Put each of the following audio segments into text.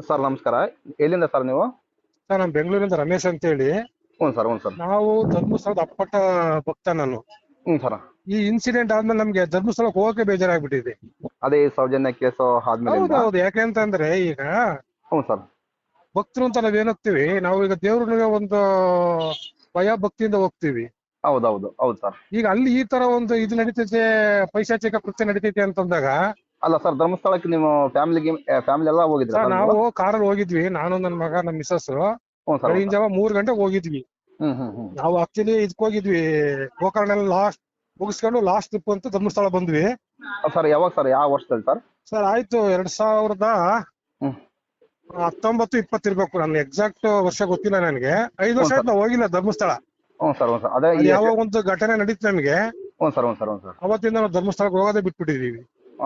Sir ನಮಸ್ಕಾರ. ಎಲ್ಲಿಂದ sir ನೀವು? ಸರ್ ನಾನು ಬೆಂಗಳೂರಿಂದ ರಮೇಶ್ ಅಂತ ಹೇಳಿ. ಹ್ಞೂ ಸರ್, ಹ್ಞೂ ಸರ್. ನಾವು ಧರ್ಮಸ್ಥಳದ ಅಪ್ಪಟ ಭಕ್ತ ನಾನು. ಹ್ಞೂ ಸರ್. ಈ ಇನ್ಸಿಡೆಂಟ್ ಆದ್ಮೇಲೆ ನಮ್ಗೆ ಧರ್ಮಸ್ಥಳಕ್ಕೆ ಹೋಗಕ್ಕೆ ಬೇಜಾರಾಗ್ಬಿಟ್ಟಿದೆ. ಅದೇ ಈ ಸೌಜನ್ಯ ಕೇಸು ಆದ್ಮೇಲಿಂದ? ಹೌದೌದು, ಯಾಕೆಂತಂದ್ರೆ ಈಗ ಹ್ಞೂ ಸರ್. ಭಕ್ತರು ಅಂತ ನಾವೇನೋಗ್ತೀವಿ, ನಾವು ಈಗ ದೇವ್ರಿಗೆ ಒಂದು ಭಯ ಭಕ್ತಿಯಿಂದ ಹೋಗ್ತೀವಿ. ಹೌದೌದು, ಹೌದು ಸರ್. ಈಗ ಅಲ್ಲಿ ಈ ತರ ಒಂದು ಇದು ನಡೀತೈತೆ, ಪೈಶಾಚಿಕ ಕೃತ್ಯ ನಡೀತೈತೆ ಅಂತಂದಾಗ. ಅಲ್ಲ ಸರ್, ಧರ್ಮಸ್ಥಳಕ್ಕೆ ನೀವು ಫ್ಯಾಮಿಲಿ ಎಲ್ಲ ಹೋಗಿದ್ರ ಸರ್ ಸರ್ ನಾವು ನೀವು? ಕಾರಲ್ಲಿ ಹೋಗಿದ್ವಿ, ನಾನು ನನ್ನ ಮಗ ನಮ್ಮ ಮಿಸಸ್. ಹ್ಞೂ ಸರ್, ಹ್ಞೂ ಬೆಳಗಿನ ಸರ್. ಜಾವ 3 ಗಂಟೆಗೆ ಹೋಗಿದ್ವಿ. ಹ್ಮ್ ಹ್ಮ್ ಹ್ಮ್ ನಾವು ಆಕ್ಚುಲಿ ಇದಕ್ ಹೋಗಿದ್ವಿ, ಗೋಕರ್ಣ ಲಾಸ್ಟ್ ಮುಗಿಸ್ಕೊಂಡು ಲಾಸ್ಟ್ ಟ್ರಿಪ್ ಅಂತ ಧರ್ಮಸ್ಥಳ ಬಂದ್ವಿ. ಸರ್ ಯಾವಾಗ ಸರ್, ಯಾವ ವರ್ಷದಲ್ಲಿ ಸರ್? ಸರ್ ಆಯ್ತು 2019, ಹ್ಮ್ 20 ಇರ್ಬೇಕು. ನನ್ ಎಕ್ಸಾಕ್ಟ್ ವರ್ಷ ಗೊತ್ತಿಲ್ಲ ನನಗೆ. 5 ಹ್ಞೂ ವರ್ಷ ಸರ್. ಆಯ್ತು ನಾವು ಹೋಗಿಲ್ಲ ಧರ್ಮಸ್ಥಳ. ಹ್ಞೂ ಸರ್, ಹ್ಞೂ ಸರ್. ಅದೇ ಅದು ಯಾವಾಗ ಒಂದು ಘಟನೆ ನಡೀತು ನಮ್ಗೆ, ಹ್ಞೂ ಸರ್, ಹ್ಞೂ ಸರ್, ಹ್ಞೂ ಸರ್. ಅವತ್ತಿಂದ ನಾವು ಧರ್ಮಸ್ಥಳಕ್ಕೆ ಹೋಗೋದೇ ಬಿಟ್ಬಿಟ್ಟಿದೀವಿ.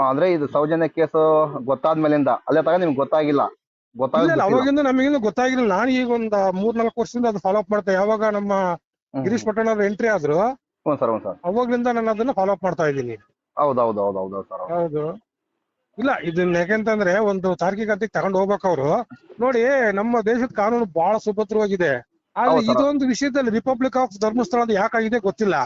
ಅಂದ್ರೆ ಇದು ಸೌಜನ್ಯ ಕೇಸು ಗೊತ್ತಾದ್ಮೇಲಿಂದ ಅಲ್ಲೇ ತಗ ನಿಮ್ಗೆ ಗೊತ್ತಾಗಿಲ್ಲ? ಇಲ್ಲ ಗೊತ್ತಾಗಿಲ್ಲ? ಅವಾಗಿಂದ ನಮಗಿಂದ ಗೊತ್ತಾಗಿಲ್ಲ. ನಾನು ಈಗ ಒಂದ್ 3-4 ವರ್ಷದಿಂದ ಅದು ಫಾಲೋ ಅಪ್ ಮಾಡ್ತಾ, ಯಾವಾಗ ನಮ್ಮ ಗಿರೀಶ್ ಪಟ್ಟಣ ಅವ್ರು ಎಂಟ್ರಿ ಆದ್ರು, ಹ್ಞೂ ಸರ್, ಹ್ಞೂ ಸರ್. ಅವಾಗ್ಲಿಂದ ನಾನು ಅದನ್ನ ಫಾಲೋ ಅಪ್ ಮಾಡ್ತಾ ಇದ್ದೀನಿ. ಹೌದೌದು, ಹೌದೌದು ಸರ್. ಹೌದು. ಇಲ್ಲ ಇದನ್ನ ಯಾಕೆಂತಂದ್ರೆ ಒಂದು ತಾರ್ಕಿಕತೆಗೆ ತಗೊಂಡು ಹೋಗ್ಬೇಕು ಅವರು. ನೋಡಿ, ನಮ್ಮ ದೇಶದ ಕಾನೂನು ಬಹಳ ಸುಭದ್ರವಾಗಿದೆ. ಆದ್ರೆ ಹೌದು ಸರ್. ಇದೊಂದು ವಿಷಯದಲ್ಲಿ ರಿಪಬ್ಲಿಕ್ ಆಫ್ ಧರ್ಮಸ್ಥಳ ಅಂತ ಯಾಕಾಗಿದೆ ಗೊತ್ತಿಲ್ಲ.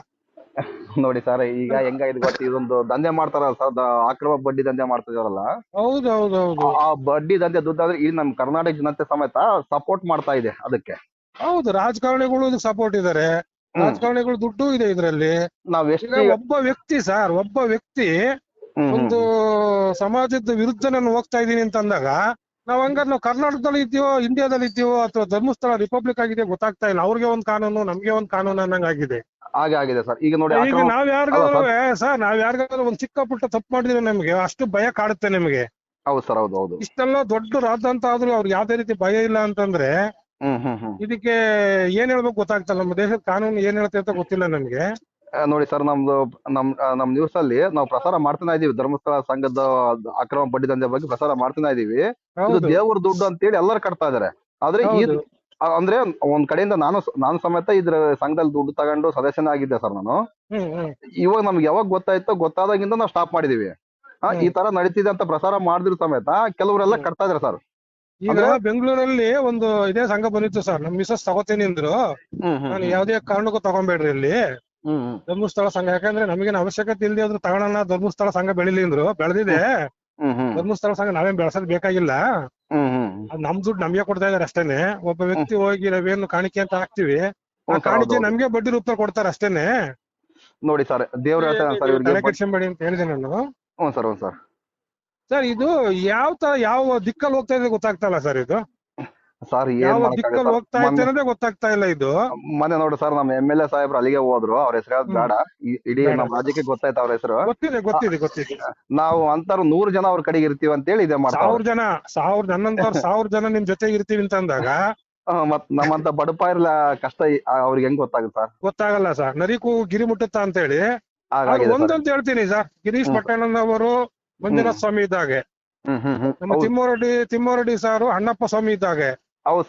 ನೋಡಿ ಸರ್, ಈಗ ಹೆಂಗಾಗಿದೆ ಗೊತ್ತಿ, ಇದೊಂದು ದಂಧೆ ಮಾಡ್ತಾರಲ್ಲ ಸರ್, ಅಕ್ರಮ ಬಡ್ಡಿ ದಂಧೆ ಮಾಡ್ತಿದಾರಲ್ಲ. ಹೌದೌದೌದು. ಆ ಬಡ್ಡಿ ದಂಧೆ ದುಡ್ಡಾದ್ರೆ ಈ ನಮ್ಮ ಕರ್ನಾಟಕ ಜನತೆ ಸಮೇತ ಸಪೋರ್ಟ್ ಮಾಡ್ತಾ ಇದೆ ಅದಕ್ಕೆ. ಹೌದು, ರಾಜಕಾರಣಿಗಳು ಇದಕ್ಕೆ ಸಪೋರ್ಟ್ ಇದಾರೆ. ಹ್ಮ್. ರಾಜಕಾರಣಿಗಳು ದುಡ್ಡು ಇದೆ ಇದ್ರಲ್ಲಿ. ನಾವ್ ಈಗ ಎಷ್ಟು ಒಬ್ಬ ವ್ಯಕ್ತಿ ಸರ್, ಒಬ್ಬ ವ್ಯಕ್ತಿ ಒಂದು ಸಮಾಜದ ವಿರುದ್ಧ ನಾನು ಹೋಗ್ತಾ ಇದ್ದೀನಿ ಅಂತ ಅಂದಾಗ, ನಾವ್ ಹಂಗಾರೆ ನಾವು ಕರ್ನಾಟಕದಲ್ಲಿ ಇದ್ದೀವೋ, ಇಂಡಿಯಾದಲ್ಲಿ ಇದ್ದೀವೋ, ಅಥವಾ ಧರ್ಮಸ್ಥಳ ರಿಪಬ್ಲಿಕ್ ಆಗಿದೆ ಗೊತ್ತಾಗ್ತಾ ಇಲ್ಲ. ಅವ್ರಿಗೆ ಒಂದ್ ಕಾನೂನು, ನಮ್ಗೆ ಒಂದ್ ಕಾನೂನು ಅನ್ನಂಗ್ ಆಗಿದೆ. ಹಾಗೆ ಆಗಿದೆ ಸರ್. ಈಗ ನೋಡಿ, ಈಗ ನಾವ್ ಯಾರಿಗಾದ್ರು ಸರ್, ನಾವ್ ಯಾರಿಗಾದ್ರು ಒಂದ್ ಚಿಕ್ಕ ಪುಟ್ಟ ತಪ್ಪು ಮಾಡಿದ್ರೆ ನಮ್ಗೆ ಅಷ್ಟು ಭಯ ಕಾಡುತ್ತೆ ನಮ್ಗೆ. ಹೌದು ಸರ್, ಹೌದು ಹೌದು. ಇಷ್ಟೆಲ್ಲ ದೊಡ್ಡ ರಾಜ ಅಂತ ಆದ್ರೂ ಅವ್ರಿಗೆ ಯಾವ್ದೇ ರೀತಿ ಭಯ ಇಲ್ಲ ಅಂತಂದ್ರೆ ಇದಕ್ಕೆ ಏನ್ ಹೇಳ್ಬೇಕು ಗೊತ್ತಾಗ್ತಲ್ಲ. ನಮ್ಮ ದೇಶದ ಕಾನೂನು ಏನ್ ಹೇಳುತ್ತೆ ಅಂತ ಗೊತ್ತಿಲ್ಲ ನಮ್ಗೆ. ನೋಡಿ ಸರ್, ನಮ್ ನ್ಯೂಸ್ ಅಲ್ಲಿ ನಾವು ಪ್ರಸಾರ ಮಾಡ್ತಾನೆ ಇದೀವಿ, ಧರ್ಮಸ್ಥಳ ಸಂಘದ ಅಕ್ರಮ ಬಡ್ಡಿ ದಂಧೆ ಬಗ್ಗೆ ಪ್ರಸಾರ ಮಾಡ್ತಾನೆ ಇದೀವಿ. ಇದು ಹೌದು ದೇವ್ರ ದುಡ್ಡು ಅಂತೇಳಿ ಎಲ್ಲರೂ ಕಟ್ತಾ ಇದಾರೆ. ಆದ್ರೆ ಹೌದು. ಅಂದ್ರೆ ಒಂದ್ ಕಡೆಯಿಂದ ನಾನು ಸಮೇತ ಇದ್ರ ಸಂಘದಲ್ಲಿ ದುಡ್ಡು ತಗೊಂಡು ಸದಸ್ಯನಾಗಿದ್ದೆ ಸರ್ ನಾನು. ಇವಾಗ ನಮ್ಗೆ ಯಾವಾಗ ಗೊತ್ತಾದಾಗಿಂದ ನಾವು ಸ್ಟಾಪ್ ಮಾಡಿದೀವಿ. ಈ ತರ ನಡೀತಿದೆ ಅಂತ ಪ್ರಸಾರ ಮಾಡಿದ್ರು ಸಮೇತ ಕೆಲವರೆಲ್ಲ ಕಟ್ತಾ ಇದಾರೆ ಸರ್. ಈಗ ಬೆಂಗಳೂರಲ್ಲಿ ಒಂದು ಇದೇ ಸಂಘ ಬಂದಿತ್ತು ಸರ್, ನಮ್ ಮಿಸಸ್ ತಗೋತೀನಿ ಅಂದ್ರು. ನಾನು ಯಾವ್ದೇ ಕಾರಣಕ್ಕೂ ತಗೊಂಬೇಡ್ರಿ ಇಲ್ಲಿ ಧರ್ಮಸ್ಥಳ ಸಂಘ, ಯಾಕಂದ್ರೆ ನಮಗೇನು ಅವಶ್ಯಕತೆ ಇಲ್ಲದೆ ಆದ್ರೂ ತಗೊಳೋಣ, ಧರ್ಮಸ್ಥಳ ಸಂಘ ಬೆಳಿಲಿ ಅಂದ್ರು. ಬೆಳೆದಿದೆ ಧರ್ಮಸ್ಥಳ ಸಂಘ, ನಾವೇನ್ ಬೆಳೆಸೋದ್ ಬೇಕಾಗಿಲ್ಲ. ಅದ್ ನಮ್ ದುಡ್ಡು ನಮ್ಗೆ ಕೊಡ್ತಾ ಇದಾರೆ ಅಷ್ಟೇನೆ. ಒಬ್ಬ ವ್ಯಕ್ತಿ ಹೋಗಿ ನಾವೇನು ಕಾಣಿಕೆ ಅಂತ ಹಾಕ್ತಿವಿ, ಆ ಕಾಣಿಕೆ ನಮ್ಗೆ ಬಡ್ಡಿ ರೂಪ ಕೊಡ್ತಾರೆ ಅಷ್ಟೇನೆ. ನೋಡಿ ಸರ್, ದೇವ್ರ ತಲೆ ಕೆಡ್ಸ್ಕೊಂಬೇಡಿ ಅಂತ ಹೇಳಿದೆ ನಾನು. ಹ್ಞೂ ಸರ್, ಹ್ಞೂ ಸರ್. ಸರ್ ಇದು ಯಾವ ದಿಕ್ಕಲ್ಲಿ ಹೋಗ್ತಾ ಇದೆ ಗೊತ್ತಾಗ್ತಾ ಸರ್. ಇದು ಸರ್ ಯಾವ ದಿಕ್ಕಲ್ಲಿ ಹೋಗ್ತಾ ಇದೆ ಅನ್ನೋದೇ ಗೊತ್ತಾಗ್ತಾ ಇಲ್ಲ. ಇದು ಮೊನ್ನೆ ನೋಡಿ ಸರ್, ನಮ್ಮ MLA ಸಾಹೇಬ್ರು ಅಲ್ಲಿಗೆ ಹೋದ್ರು. ಅವ್ರ ಹೆಸರು ಯಾವ್ದು ಬೇಡ, ಇಡೀ ನಮ್ಮ ರಾಜ್ಯಕ್ಕೆ ಗೊತ್ತಾಯ್ತು ಅವ್ರ ಹೆಸರು. ಗೊತ್ತಿದೆ. ನಾವು ಅಂತಾರು 100 ಜನ ಅವ್ರ ಕಡೆಗೆ ಇರ್ತೀವಿ ಅಂತೇಳಿ ಇದೆ ಮಾಡ್ತಾರೆ. 1000 ಜನ ನನ್ನಂತವ್ರು 1000 ಜನ ನಿಮ್ ಜೊತೆ ಇರ್ತೀವಿ ಅಂತ ಅಂದಾಗ ಮತ್ ನಮ್ಮಂತ ಬಡಪಾಯಿರ್ಲ ಕಷ್ಟ ಅವ್ರಿಗೆ ಹೆಂಗ್ ಗೊತ್ತಾಗುತ್ತೆ ಸರ್? ಗೊತ್ತಾಗಲ್ಲ ಸರ್. ನರಿಕು ಗಿರಿ ಮುಟ್ಟುತ್ತಾ ಅಂತ ಹೇಳಿ ಒಂದಂತ ಹೇಳ್ತೀನಿ ಸರ್. ಗಿರೀಶ್ ಪಟ್ಟಣ್ಣನವರು ಮಂಜುನಾಥ ಸ್ವಾಮಿ ಇದ್ದಾಗೆ, ನಮ್ಮ ತಿಮ್ಮರೆಡ್ಡಿ ಸಾರು ಅಣ್ಣಪ್ಪ ಸ್ವಾಮಿ ಇದ್ದಾಗೆ,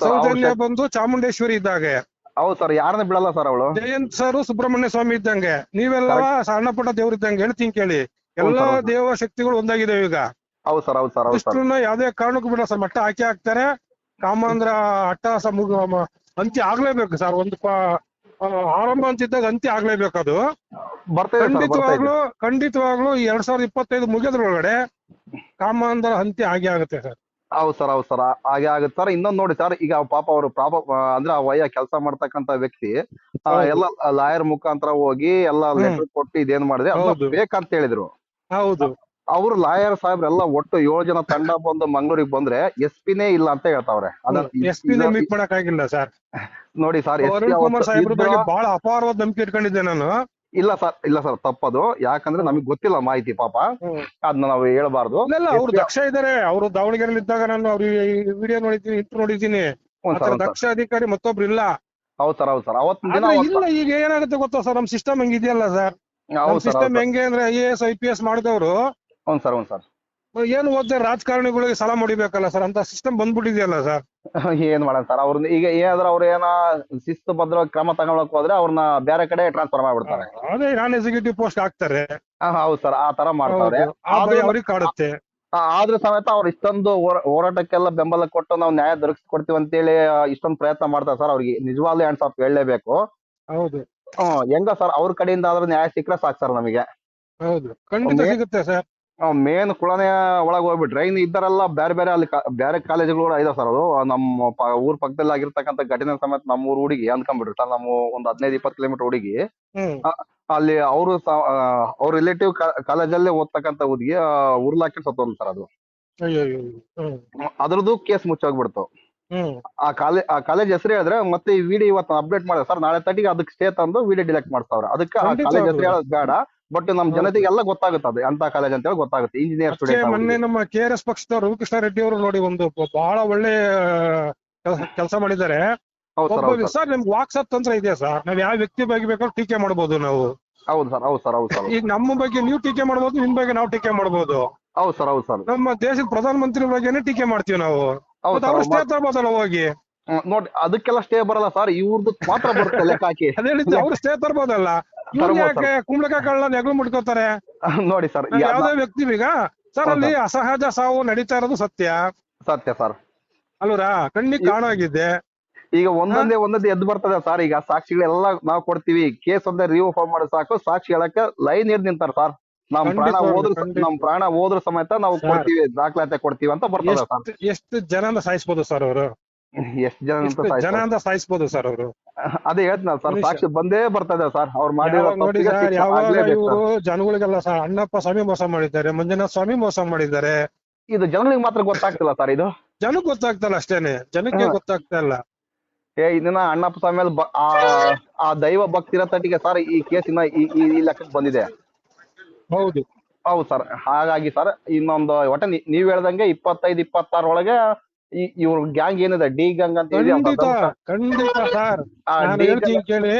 ಸೌಜನ್ಯ ಬಂದು ಚಾಮುಂಡೇಶ್ವರಿ ಇದ್ದಾಗೆ. ಹೌದು ಸರ್, ಯಾರನ್ನ ಬಿಡಲ್ಲ ಸರ್ ಅವಳು. ಜಯಂತ್ ಸರ್ ಸುಬ್ರಹ್ಮಣ್ಯ ಸ್ವಾಮಿ ಇದ್ದಂಗೆ, ನೀವೆಲ್ಲ ಸಣ್ಣ ಪುಟ್ಟ ದೇವ್ರ ಇದ್ದಂಗೆ. ಹೇಳ್ತೀನಿ ಕೇಳಿ, ಎಲ್ಲಾ ದೇವ ಶಕ್ತಿಗಳು ಒಂದಾಗಿದೆ ಈಗ. ಹೌದು ಸರ್, ಹೌದು ಸರ್. ಇಷ್ಟನ್ನ ಯಾವ್ದೇ ಕಾರಣಕ್ಕೂ ಬಿಡ ಸರ್, ಮಟ್ಟ ಹಾಕಿ ಹಾಕ್ತಾರೆ. ಕಾಮಾಂಧ್ರ ಅಟ್ಟಹಾಸ ಅಂತ್ಯ ಆಗ್ಲೇಬೇಕು ಸರ್. ಒಂದು ಆರಂಭ ಅಂತಿದ್ದಾಗ ಅಂತ್ಯ ಆಗ್ಲೇಬೇಕು. ಅದು ಖಂಡಿತವಾಗ್ಲೂ 2025 ಮುಗಿಯೋದ್ರೊಳಗಡೆ ಕಾಮಾಂಧ್ರ ಅಂತ್ಯ ಆಗೇ ಆಗುತ್ತೆ ಸರ್. ಹೌದು ಸರ್, ಹೌದು ಸರ್, ಹಾಗೆ ಆಗುತ್ತೆ ಸರ್. ಇನ್ನೊಂದ್ ನೋಡಿ ಸರ್, ಈಗ ಪಾಪ ಅವರು ಅಂದ್ರೆ ಆ ವಯ ಕೆಲಸ ಮಾಡ್ತಕ್ಕಂತ ವ್ಯಕ್ತಿ ಎಲ್ಲ ಲಾಯರ್ ಮುಖಾಂತರ ಹೋಗಿ ಎಲ್ಲ ಲೆಟರ್ ಕೊಟ್ಟು ಇದೇನ್ ಮಾಡಿದ್ರೆ ಬೇಕಂತ ಹೇಳಿದ್ರು. ಹೌದು, ಅವ್ರು ಲಾಯರ್ ಸಾಹೇಬ್ರೆಲ್ಲ ಒಟ್ಟು 7 ಜನ ತಂಡ ಬಂದು ಮಂಗಳೂರಿಗೆ ಬಂದ್ರೆ SP-ನೇ ಇಲ್ಲ ಅಂತ ಹೇಳ್ತಾವ್ರೆ. SP-ನೇ ಮೀಟ್ ಮಾಡಕ್ ಆಗಿಲ್ಲ ಸರ್. ನೋಡಿ ಸರ್, ಅರುಣ್ ಕುಮಾರ್ ಸಾಹೇಬ್ರ ಬಗ್ಗೆ ಬಹಳ ಅಪಾರವಾದ ನಂಬಿಕೆ ಇಟ್ಕೊಂಡಿದ್ದೆ ನಾನು. ಇಲ್ಲ ಸರ್ ತಪ್ಪದು. ಯಾಕಂದ್ರೆ ನಮಗ್ ಗೊತ್ತಿಲ್ಲ ಮಾಹಿತಿ, ಪಾಪ ಅದನ್ನ ನಾವು ಹೇಳ್ಬಾರ್ದು. ಅವ್ರು ದಕ್ಷ ಇದಾರೆ. ಅವರು ದಾವಣಗೆರೆಯಲ್ಲಿ ಇದ್ದಾಗ ನಾನು ಅವ್ರಿಗೆ ವಿಡಿಯೋ ನೋಡಿದ್ದೀನಿ, ಇಂಟರ್ ನೋಡಿದ್ದೀನಿ. ದಕ್ಷ ಅಧಿಕಾರಿ ಮತ್ತೊಬ್ರು ಇಲ್ಲ. ಹೌದು ಸರ್, ಹೌದು ಸರ್. ಅವತ್ತಿನ ದಿನ ಇಲ್ಲ. ಈಗ ಏನಾಗುತ್ತೆ ಗೊತ್ತಾ ಸರ್, ನಮ್ ಸಿಸ್ಟಮ್ ಹೆಂಗಿದೆಯಲ್ಲ ಸರ್. ಸಿಸ್ಟಮ್ ಹೆಂಗೆ ಅಂದ್ರೆ IAS IPS ಮಾಡಿದವರು ಹ್ಞೂ ಸರ್, ಹ್ಞೂ ಸರ್, ಏನು ಓದ್ದೆ ರಾಜಕಾರಣಿಗಳಿಗೆ ಸಾಲ ಮಾಡಿಬೇಕಲ್ಲ ಸರ್, ಅಂತ ಸಿಸ್ಟಮ್ ಬಂದ್ಬಿಟ್ಟಿದೆಯಲ್ಲ ಸರ್. ಏನ್ ಮಾಡೋಣ ಸರ್, ಅವ್ರನ್ನ ಈಗ ಏನಾದ್ರು ಅವ್ರ ಏನ ಶಿಸ್ತು ಭದ್ರ ಕ್ರಮ ತಗೊಳಕ್ ಹೋದ್ರೆ ಅವ್ರನ್ನ ಬೇರೆ ಕಡೆ ಟ್ರಾನ್ಸ್ಫರ್ ಮಾಡ್ಬಿಡ್ತಾರೆ. ಅದೇ ನಾನ್ ಎಕ್ಸಿಕ್ಯೂಟಿವ್ ಪೋಸ್ಟ್ ಹಾಕ್ತಾರೆ. ಹೌದು ಸರ್, ಆ ತರ ಮಾಡ್ತಾರೆ. ಅವ್ರಿಗೆ ಕಾಡುತ್ತೆ. ಆದ್ರೂ ಸಮೇತ ಅವ್ರು ಇಷ್ಟೊಂದು ಹೋರಾಟಕ್ಕೆಲ್ಲ ಬೆಂಬಲ ಕೊಟ್ಟು ನಾವು ನ್ಯಾಯ ದೊರಕಿಸ್ಕೊಡ್ತೀವಿ ಅಂತೇಳಿ ಇಷ್ಟೊಂದು ಪ್ರಯತ್ನ ಮಾಡ್ತಾರೆ ಸರ್. ಅವ್ರಿಗೆ ನಿಜವಾಗ್ಲೂ ಹ್ಯಾಂಡ್ಸ್ ಆಫ್ ಹೇಳಲೇಬೇಕು. ಹೌದು ಹೆಂಗ ಸರ್ ಅವ್ರ ಕಡೆಯಿಂದ ಆದ್ರೂ ನ್ಯಾಯ ಸಿಕ್ಕರೆ ಸಾಕು ಸರ್ ನಮಗೆ. ಹೌದು ಖಂಡಿತ ಸಿಗುತ್ತೆ ಸರ್. ಮೇನ್ ಕುಳನೆ ಒಳಗೆ ಹೋಗ್ಬಿಟ್ರೆ ಇನ್ನು ಇದ್ದಾರೆಲ್ಲ ಬೇರೆ ಬೇರೆ ಅಲ್ಲಿ ಬೇರೆ ಕಾಲೇಜುಗಳು ಕೂಡ ಇದಾವೆ ಸರ್. ಅದು ನಮ್ಮ ಊರ್ ಪಕ್ಕದಲ್ಲಿ ಆಗಿರ್ತಕ್ಕಂಥ ಘಟನೆ ಸಮೇತ ನಮ್ಮ ಊರ್ ಹುಡುಗಿ ಅಂದ್ಕೊಂಡ್ಬಿಟ್ರಿ ಸರ್. ನಮ್ಮ ಒಂದು 15-20 ಕಿಲೋಮೀಟರ್ ಹುಡುಗಿ ಅಲ್ಲಿ ಅವರು ಅವ್ರ ರಿಲೇಟಿವ್ ಕಾಲೇಜಲ್ಲೇ ಓದ್ತಕ್ಕಂಥ ಹುಡುಗಿ ಉರ್ಲಾಕಿ ಸತ್ತೋದ್ಲು ಸರ್. ಅದು ಅದ್ರದ್ದು ಕೇಸ್ ಮುಚ್ಚೋಗ್ಬಿಡ್ತು. ಆ ಕಾಲೇಜ್ ಹೆಸರು ಹೇಳಿದ್ರೆ ಮತ್ತೆ ಈ ವಿಡಿಯೋ ಇವತ್ತು ಅಪ್ಡೇಟ್ ಮಾಡಿದೆ ಸರ್. ನಾಳೆ 30ಗೆ ಅದಕ್ಕೆ ಸ್ಟೇ ತಂದು ವಿಡಿಯೋ ಡಿಲೆಕ್ಟ್ ಮಾಡ್ತಾವ್ರೆ. ಅದಕ್ಕೆ ಆ ಕಾಲೇಜ್ ಹೆಸರು ಹೇಳೋದು ಬೇಡ, ಬಟ್ ನಮ್ ಜನತೆಗೆ ಎಲ್ಲ ಗೊತ್ತಾಗುತ್ತೆ ಅದು ಎಂತ ಕಾಲೇಜ್ ಅಂತ ಹೇಳಿ ಗೊತ್ತಾಗುತ್ತೆ. Engineer student. ಮೊನ್ನೆ ನಮ್ಮ KRS ಪಕ್ಷದ ರವಿಕೃಷ್ಣ ರೆಡ್ಡಿ ಅವರು ನೋಡಿ ಒಂದು ಬಹಳ ಒಳ್ಳೆ ಕೆಲಸ ಮಾಡಿದ್ದಾರೆ ಸರ್. ನಿಮ್ಗೆ ವಾಕ್ಸಪ್ ತಂತ್ರ ಇದೆ ಸರ್. ನಾವ್ ಯಾವ ವ್ಯಕ್ತಿ ಬಗ್ಗೆ ಬೇಕಾದ್ರೂ ಟೀಕೆ ಮಾಡ್ಬೋದು ನಾವು. ಹೌದು ಸರ್, ಹೌದು ಸರ್, ಹೌದು ಸರ್. ಈಗ ನಮ್ಮ ಬಗ್ಗೆ ನೀವು ಟೀಕೆ ಮಾಡ್ಬೋದು, ನಿಮ್ ಬಗ್ಗೆ ನಾವು ಟೀಕೆ ಮಾಡ್ಬೋದು. ಹೌದು ಸರ್, ಹೌದು ಸರ್. ನಮ್ಮ ದೇಶದ ಪ್ರಧಾನ ಮಂತ್ರಿ ಬಗ್ಗೆನೇ ಟೀಕೆ ಮಾಡ್ತೀವಿ ನಾವು. ಅವ್ರು ಸ್ಟೇ ತರ್ಬೋದಲ್ಲ ಹೋಗಿ. ನೋಡಿ ಅದಕ್ಕೆಲ್ಲ ಸ್ಟೇ ಬರಲ್ಲ ಸರ್, ಇವ್ರದ್ದು ಮಾತ್ರ ಬರುತ್ತೆ ಲೆಕ್ಕ ಹಾಕಿ. ಅದೇ ಹೇಳಿದ್ದು ಅವ್ರು ಸ್ಟೇ ತರ್ಬೋದಲ್ಲ. ಇವ್ರು ಯಾಕೆ ಕುಂಬಳಕಾಯಿಗಳನ್ನ ನೆಗಲು ಮುಟ್ಕೋತಾರೆ ನೋಡಿ ಸರ್. ಯಾವ್ದೇ ವ್ಯಕ್ತಿ ಈಗ ಸರ್ ಅಲ್ಲಿ ಅಸಹಜ ಸಾವು ನಡೀತಾ ಇರೋದು ಸತ್ಯ ಸರ್ ಅಲ್ವರಾ? ಕಣ್ಣಿಗೆ ಕಾಣಾಗಿದ್ದೆ. ಈಗ ಒಂದೊಂದೇ ಎದ್ದು ಬರ್ತದೆ ಸರ್. ಈಗ ಸಾಕ್ಷಿಗಳೆಲ್ಲ ನಾವು ಕೊಡ್ತೀವಿ. ಕೇಸ್ ಒಂದೇ ರಿವ್ಯೂ ಫಾರ್ಮ್ ಮಾಡಿ ಸಾಕು, ಸಾಕ್ಷಿ ಹೇಳಕ್ಕೆ ಲೈನ್ ಹಿಡಿದು ನಿಂತಾರ ಸರ್. ನಮ್ ಪ್ರಾಣ ಹೋದ್ರ ಸಮೇತ ನಾವು ಕೊಡ್ತೀವಿ, ದಾಖಲಾತಿ ಕೊಡ್ತೀವಿ ಅಂತ ಬರ್ತದೆ ಸರ್. ಎಷ್ಟು ಜನ ಸಾಯಿಸ್ಬೋದು ಸರ್ ಅವರು? ಎಷ್ಟು ಜನ ಅಂತ ಸಾಯಿಸ್ಬೋದು ಸರ್ ಅವರು? ಅದೇ ಹೇಳ್ತೀನಿ ಸರ್, ಸಾಕ್ಷಿ ಬಂದೇ ಬರ್ತದೆ ಸರ್. ಅವ್ರು ಮಾಡಿರೋ ಇವರು ಜನಗಳಿಗೆಲ್ಲ ಸರ್ ಅಣ್ಣಪ್ಪ ಸ್ವಾಮಿ ಮೋಸ ಮಾಡಿದ್ದಾರೆ, ಮಂಜುನಾಥ ಸ್ವಾಮಿ ಮೋಸ ಮಾಡಿದ್ದಾರೆ. ಇದು ಜನಗಳಿಗೆ ಮಾತ್ರ ಗೊತ್ತಾಗ್ತಿಲ್ಲ ಸರ್. ಇದು ಜನಕ್ಕೆ ಗೊತ್ತಾಗ್ತಲ್ಲ ಅಷ್ಟೇನೆ, ಜನಕ್ಕೆ ಗೊತ್ತಾಗ್ತಾ ಇಲ್ಲ. ಇದನ್ನ ಅಣ್ಣಪ್ಪ ಸ್ವಾಮಿ ಮೇಲೆ ಆ ದೈವ ಭಕ್ತಿರ ತಟ್ಟಿಗೆ ಸರ್ ಈ ಕೇಸಿನ ಈ ಲೆಕ್ಕಕ್ಕೆ ಬಂದಿದೆ. ಹೌದು ಹೌದು ಸರ್. ಹಾಗಾಗಿ ಸರ್ ಇನ್ನೊಂದು ಒಟ್ಟ ನೀವ್ ಹೇಳ್ದಂಗೆ 25-26 ಒಳಗೆ ಇವ್ರ ಗ್ಯಾಂಗ್ ಏನಿದೆ, ಡಿ ಗ್ಯಾಂಗ್ ಅಂತ ಹೇಳಿ. ಖಂಡಿತ ಸರ್, ಹೇಳ್ತೀನಿ ಕೇಳಿ.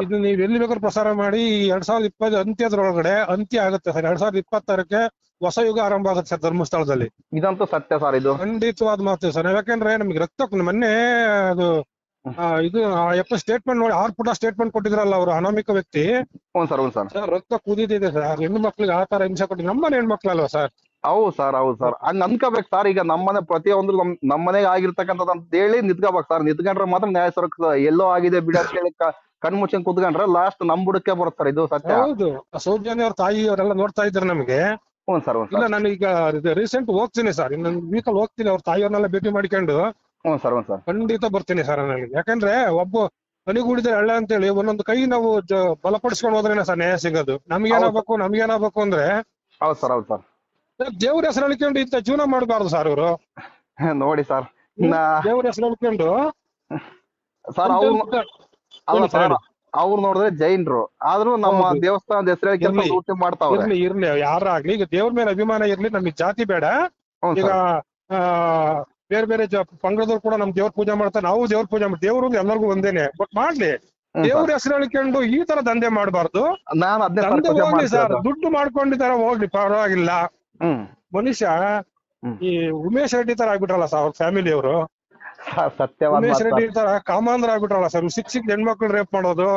ಇದು ನೀವ್ ಎಲ್ಲಿ ಬೇಕಾದ್ರೂ ಪ್ರಸಾರ ಮಾಡಿ. 2020 ಅಂತ್ಯದೊಳಗಡೆ ಅಂತ್ಯ ಆಗುತ್ತೆ ಸರ್. 2026ಕ್ಕೆ ಹೊಸ ಯುಗ ಆರಂಭ ಆಗುತ್ತೆ ಸರ್ ಧರ್ಮಸ್ಥಳದಲ್ಲಿ. ಇದಂತೂ ಸತ್ಯ ಸರ್, ಇದು ಖಂಡಿತವಾದ ಮಾತು ಸರ್. ಯಾಕಂದ್ರೆ ನಮ್ಗೆ ರಕ್ತ ಮೊನ್ನೆ ಅದು ಇದು ಸ್ಟೇಟ್ಮೆಂಟ್ ನೋಡಿ 6 ಪುಟ ಸ್ಟೇಟ್ಮೆಂಟ್ ಕೊಟ್ಟಿದ್ರಲ್ಲ ಅವರು ಅನಾಮಿಕ ವ್ಯಕ್ತಿ. ಸರ್ ರಕ್ತ ಕುದಿದಿದೆ ಸರ್. ಹೆಣ್ಣು ಮಕ್ಳಿಗೆ ಆ ತರ ಹಿಂಸೆ ಕೊಟ್ಟು ನಮ್ಮನೆ ಹೆಣ್ಮಕ್ಳಲ್ವಾ ಸರ್? ಹೌದು ಸರ್, ಹೌದು ಸರ್. ಹಂಗ ಅನ್ಕೋಬೇಕು ಸರ್. ಈಗ ನಮ್ಮನೆ ಪ್ರತಿಯೊಂದು ನಮ್ಮನೆಗೆ ಆಗಿರ್ತಕ್ಕಂಥದ್ದು ಅಂತ ಹೇಳಿ ನಿಂತ್ಕೋಬೇಕು ಸರ್. ನಿಂತ್ಕೊಂಡ್ರೆ ಮಾತ್ರ ನ್ಯಾಯ ಸುರಕ್ಷಿತ. ಎಲ್ಲೋ ಆಗಿದೆ ಬಿಡ ಅಂತ ಹೇಳಿ ಕಣ್ಮುಚ್ಚಂಗ್ ಕುತ್ಕೊಂಡ್ರೆ ಲಾಸ್ಟ್ ನಮ್ ಬುಡಕ್ಕೆ ಬರುತ್ತೆ ಸರ್. ಇದು ಸತ್ಯ. ಹೌದು. ಸೌಜನ್ಯ ಅವ್ರ ತಾಯಿ ಅವರೆಲ್ಲ ನೋಡ್ತಾ ಇದ್ದಾರೆ ನಮಗೆ. ಇಲ್ಲ ನಾನೀಗ ರೀಸೆಂಟ್ ಹೋಗ್ತೀನಿ ಸರ್, ಇನ್ನೊಂದು ವೀಕಲ್ಲಿ ಹೋಗ್ತೀನಿ. ಅವ್ರ ತಾಯಿಯವ್ರನ್ನೆಲ್ಲ ಭೇಟಿ ಮಾಡ್ಕೊಂಡು ಖಂಡಿತ ಬರ್ತೀನಿ ಸರ್ ನನಗೆ. ಯಾಕಂದ್ರೆ ಒಬ್ಬ ಮನೆಗೂಡಿದ್ರೆ ಹಳ್ಳ ಅಂತೇಳಿ ಒಂದೊಂದು ಕೈ ನಾವು ಬಲಪಡಿಸ್ಕೊಂಡು ಹೋದ್ರೇನೆ ಸರ್ ನ್ಯಾಯ ಸಿಗೋದು. ನಮ್ಗೇನಾಗಬೇಕು ಅಂದ್ರೆ ಹೌದು ಸರ್, ಹೌದು ಸರ್, ದೇವ್ರ ಹೆಸರು ಹೇಳ್ಕೊಂಡು ಇಂತ ಜೀವನ ಮಾಡಬಾರ್ದು ಸರ್ ಇವರು. ನೋಡಿ ಸರ್, ದೇವ್ರ ಹೆಸರು ಹೇಳ್ಕೊಂಡು ಸರ್ ಅವ್ರು ನೋಡಿದ್ರೆ ಜೈನರು ಆದ್ರೂ ನಮ್ಮ ದೇವಸ್ಥಾನದ ಹೆಸರು ಮಾಡ್ತಾವ್ರೆ. ಇರ್ಲಿ ಯಾರಾಗ್ಲಿ, ಈಗ ದೇವ್ರ ಮೇಲೆ ಅಭಿಮಾನ ಇರ್ಲಿ, ನಮಗ್ ಜಾತಿ ಬೇಡ. ಈಗ ಬೇರೆ ಬೇರೆ ಪಂಗಡದವ್ರು ಕೂಡ ನಮ್ ದೇವ್ರ ಪೂಜೆ ಮಾಡ್ತಾರೆ, ನಾವು ದೇವ್ರ ಪೂಜೆ ಮಾಡ್ತೀವಿ. ದೇವ್ರು ಎಲ್ಲರಿಗೂ ಒಂದೇನೆ, ಬಟ್ ಮಾಡ್ಲಿ. ದೇವ್ರ ಹೆಸರು ಹೇಳ್ಕೊಂಡು ಈ ತರ ದಂಧೆ ಮಾಡ್ಬಾರ್ದು. ಹೋಗ್ಲಿ ಸರ್, ದುಡ್ಡು ಮಾಡ್ಕೊಂಡಿದಾರ ಹೋಗ್ಲಿ, ಪರವಾಗಿಲ್ಲ. ಮನುಷ್ಯ ಈ ಉಮೇಶ್ ರೆಡ್ಡಿ ತರ ಆಗ್ಬಿಟ್ರಲ್ಲ ಸರ್ ಅವ್ರ ಫ್ಯಾಮಿಲಿ ಅವರು. ಉಮೇಶ್ ರೆಡ್ಡಿ ತರ ಕಾಮಾಂಧ್ರ ಆಗ್ಬಿಟ್ರಲ್ಲ ಸರ್. ಸಿಕ್ ಹೆಣ್ಮಕ್ಳು ರೇಪ್ ಮಾಡೋದು.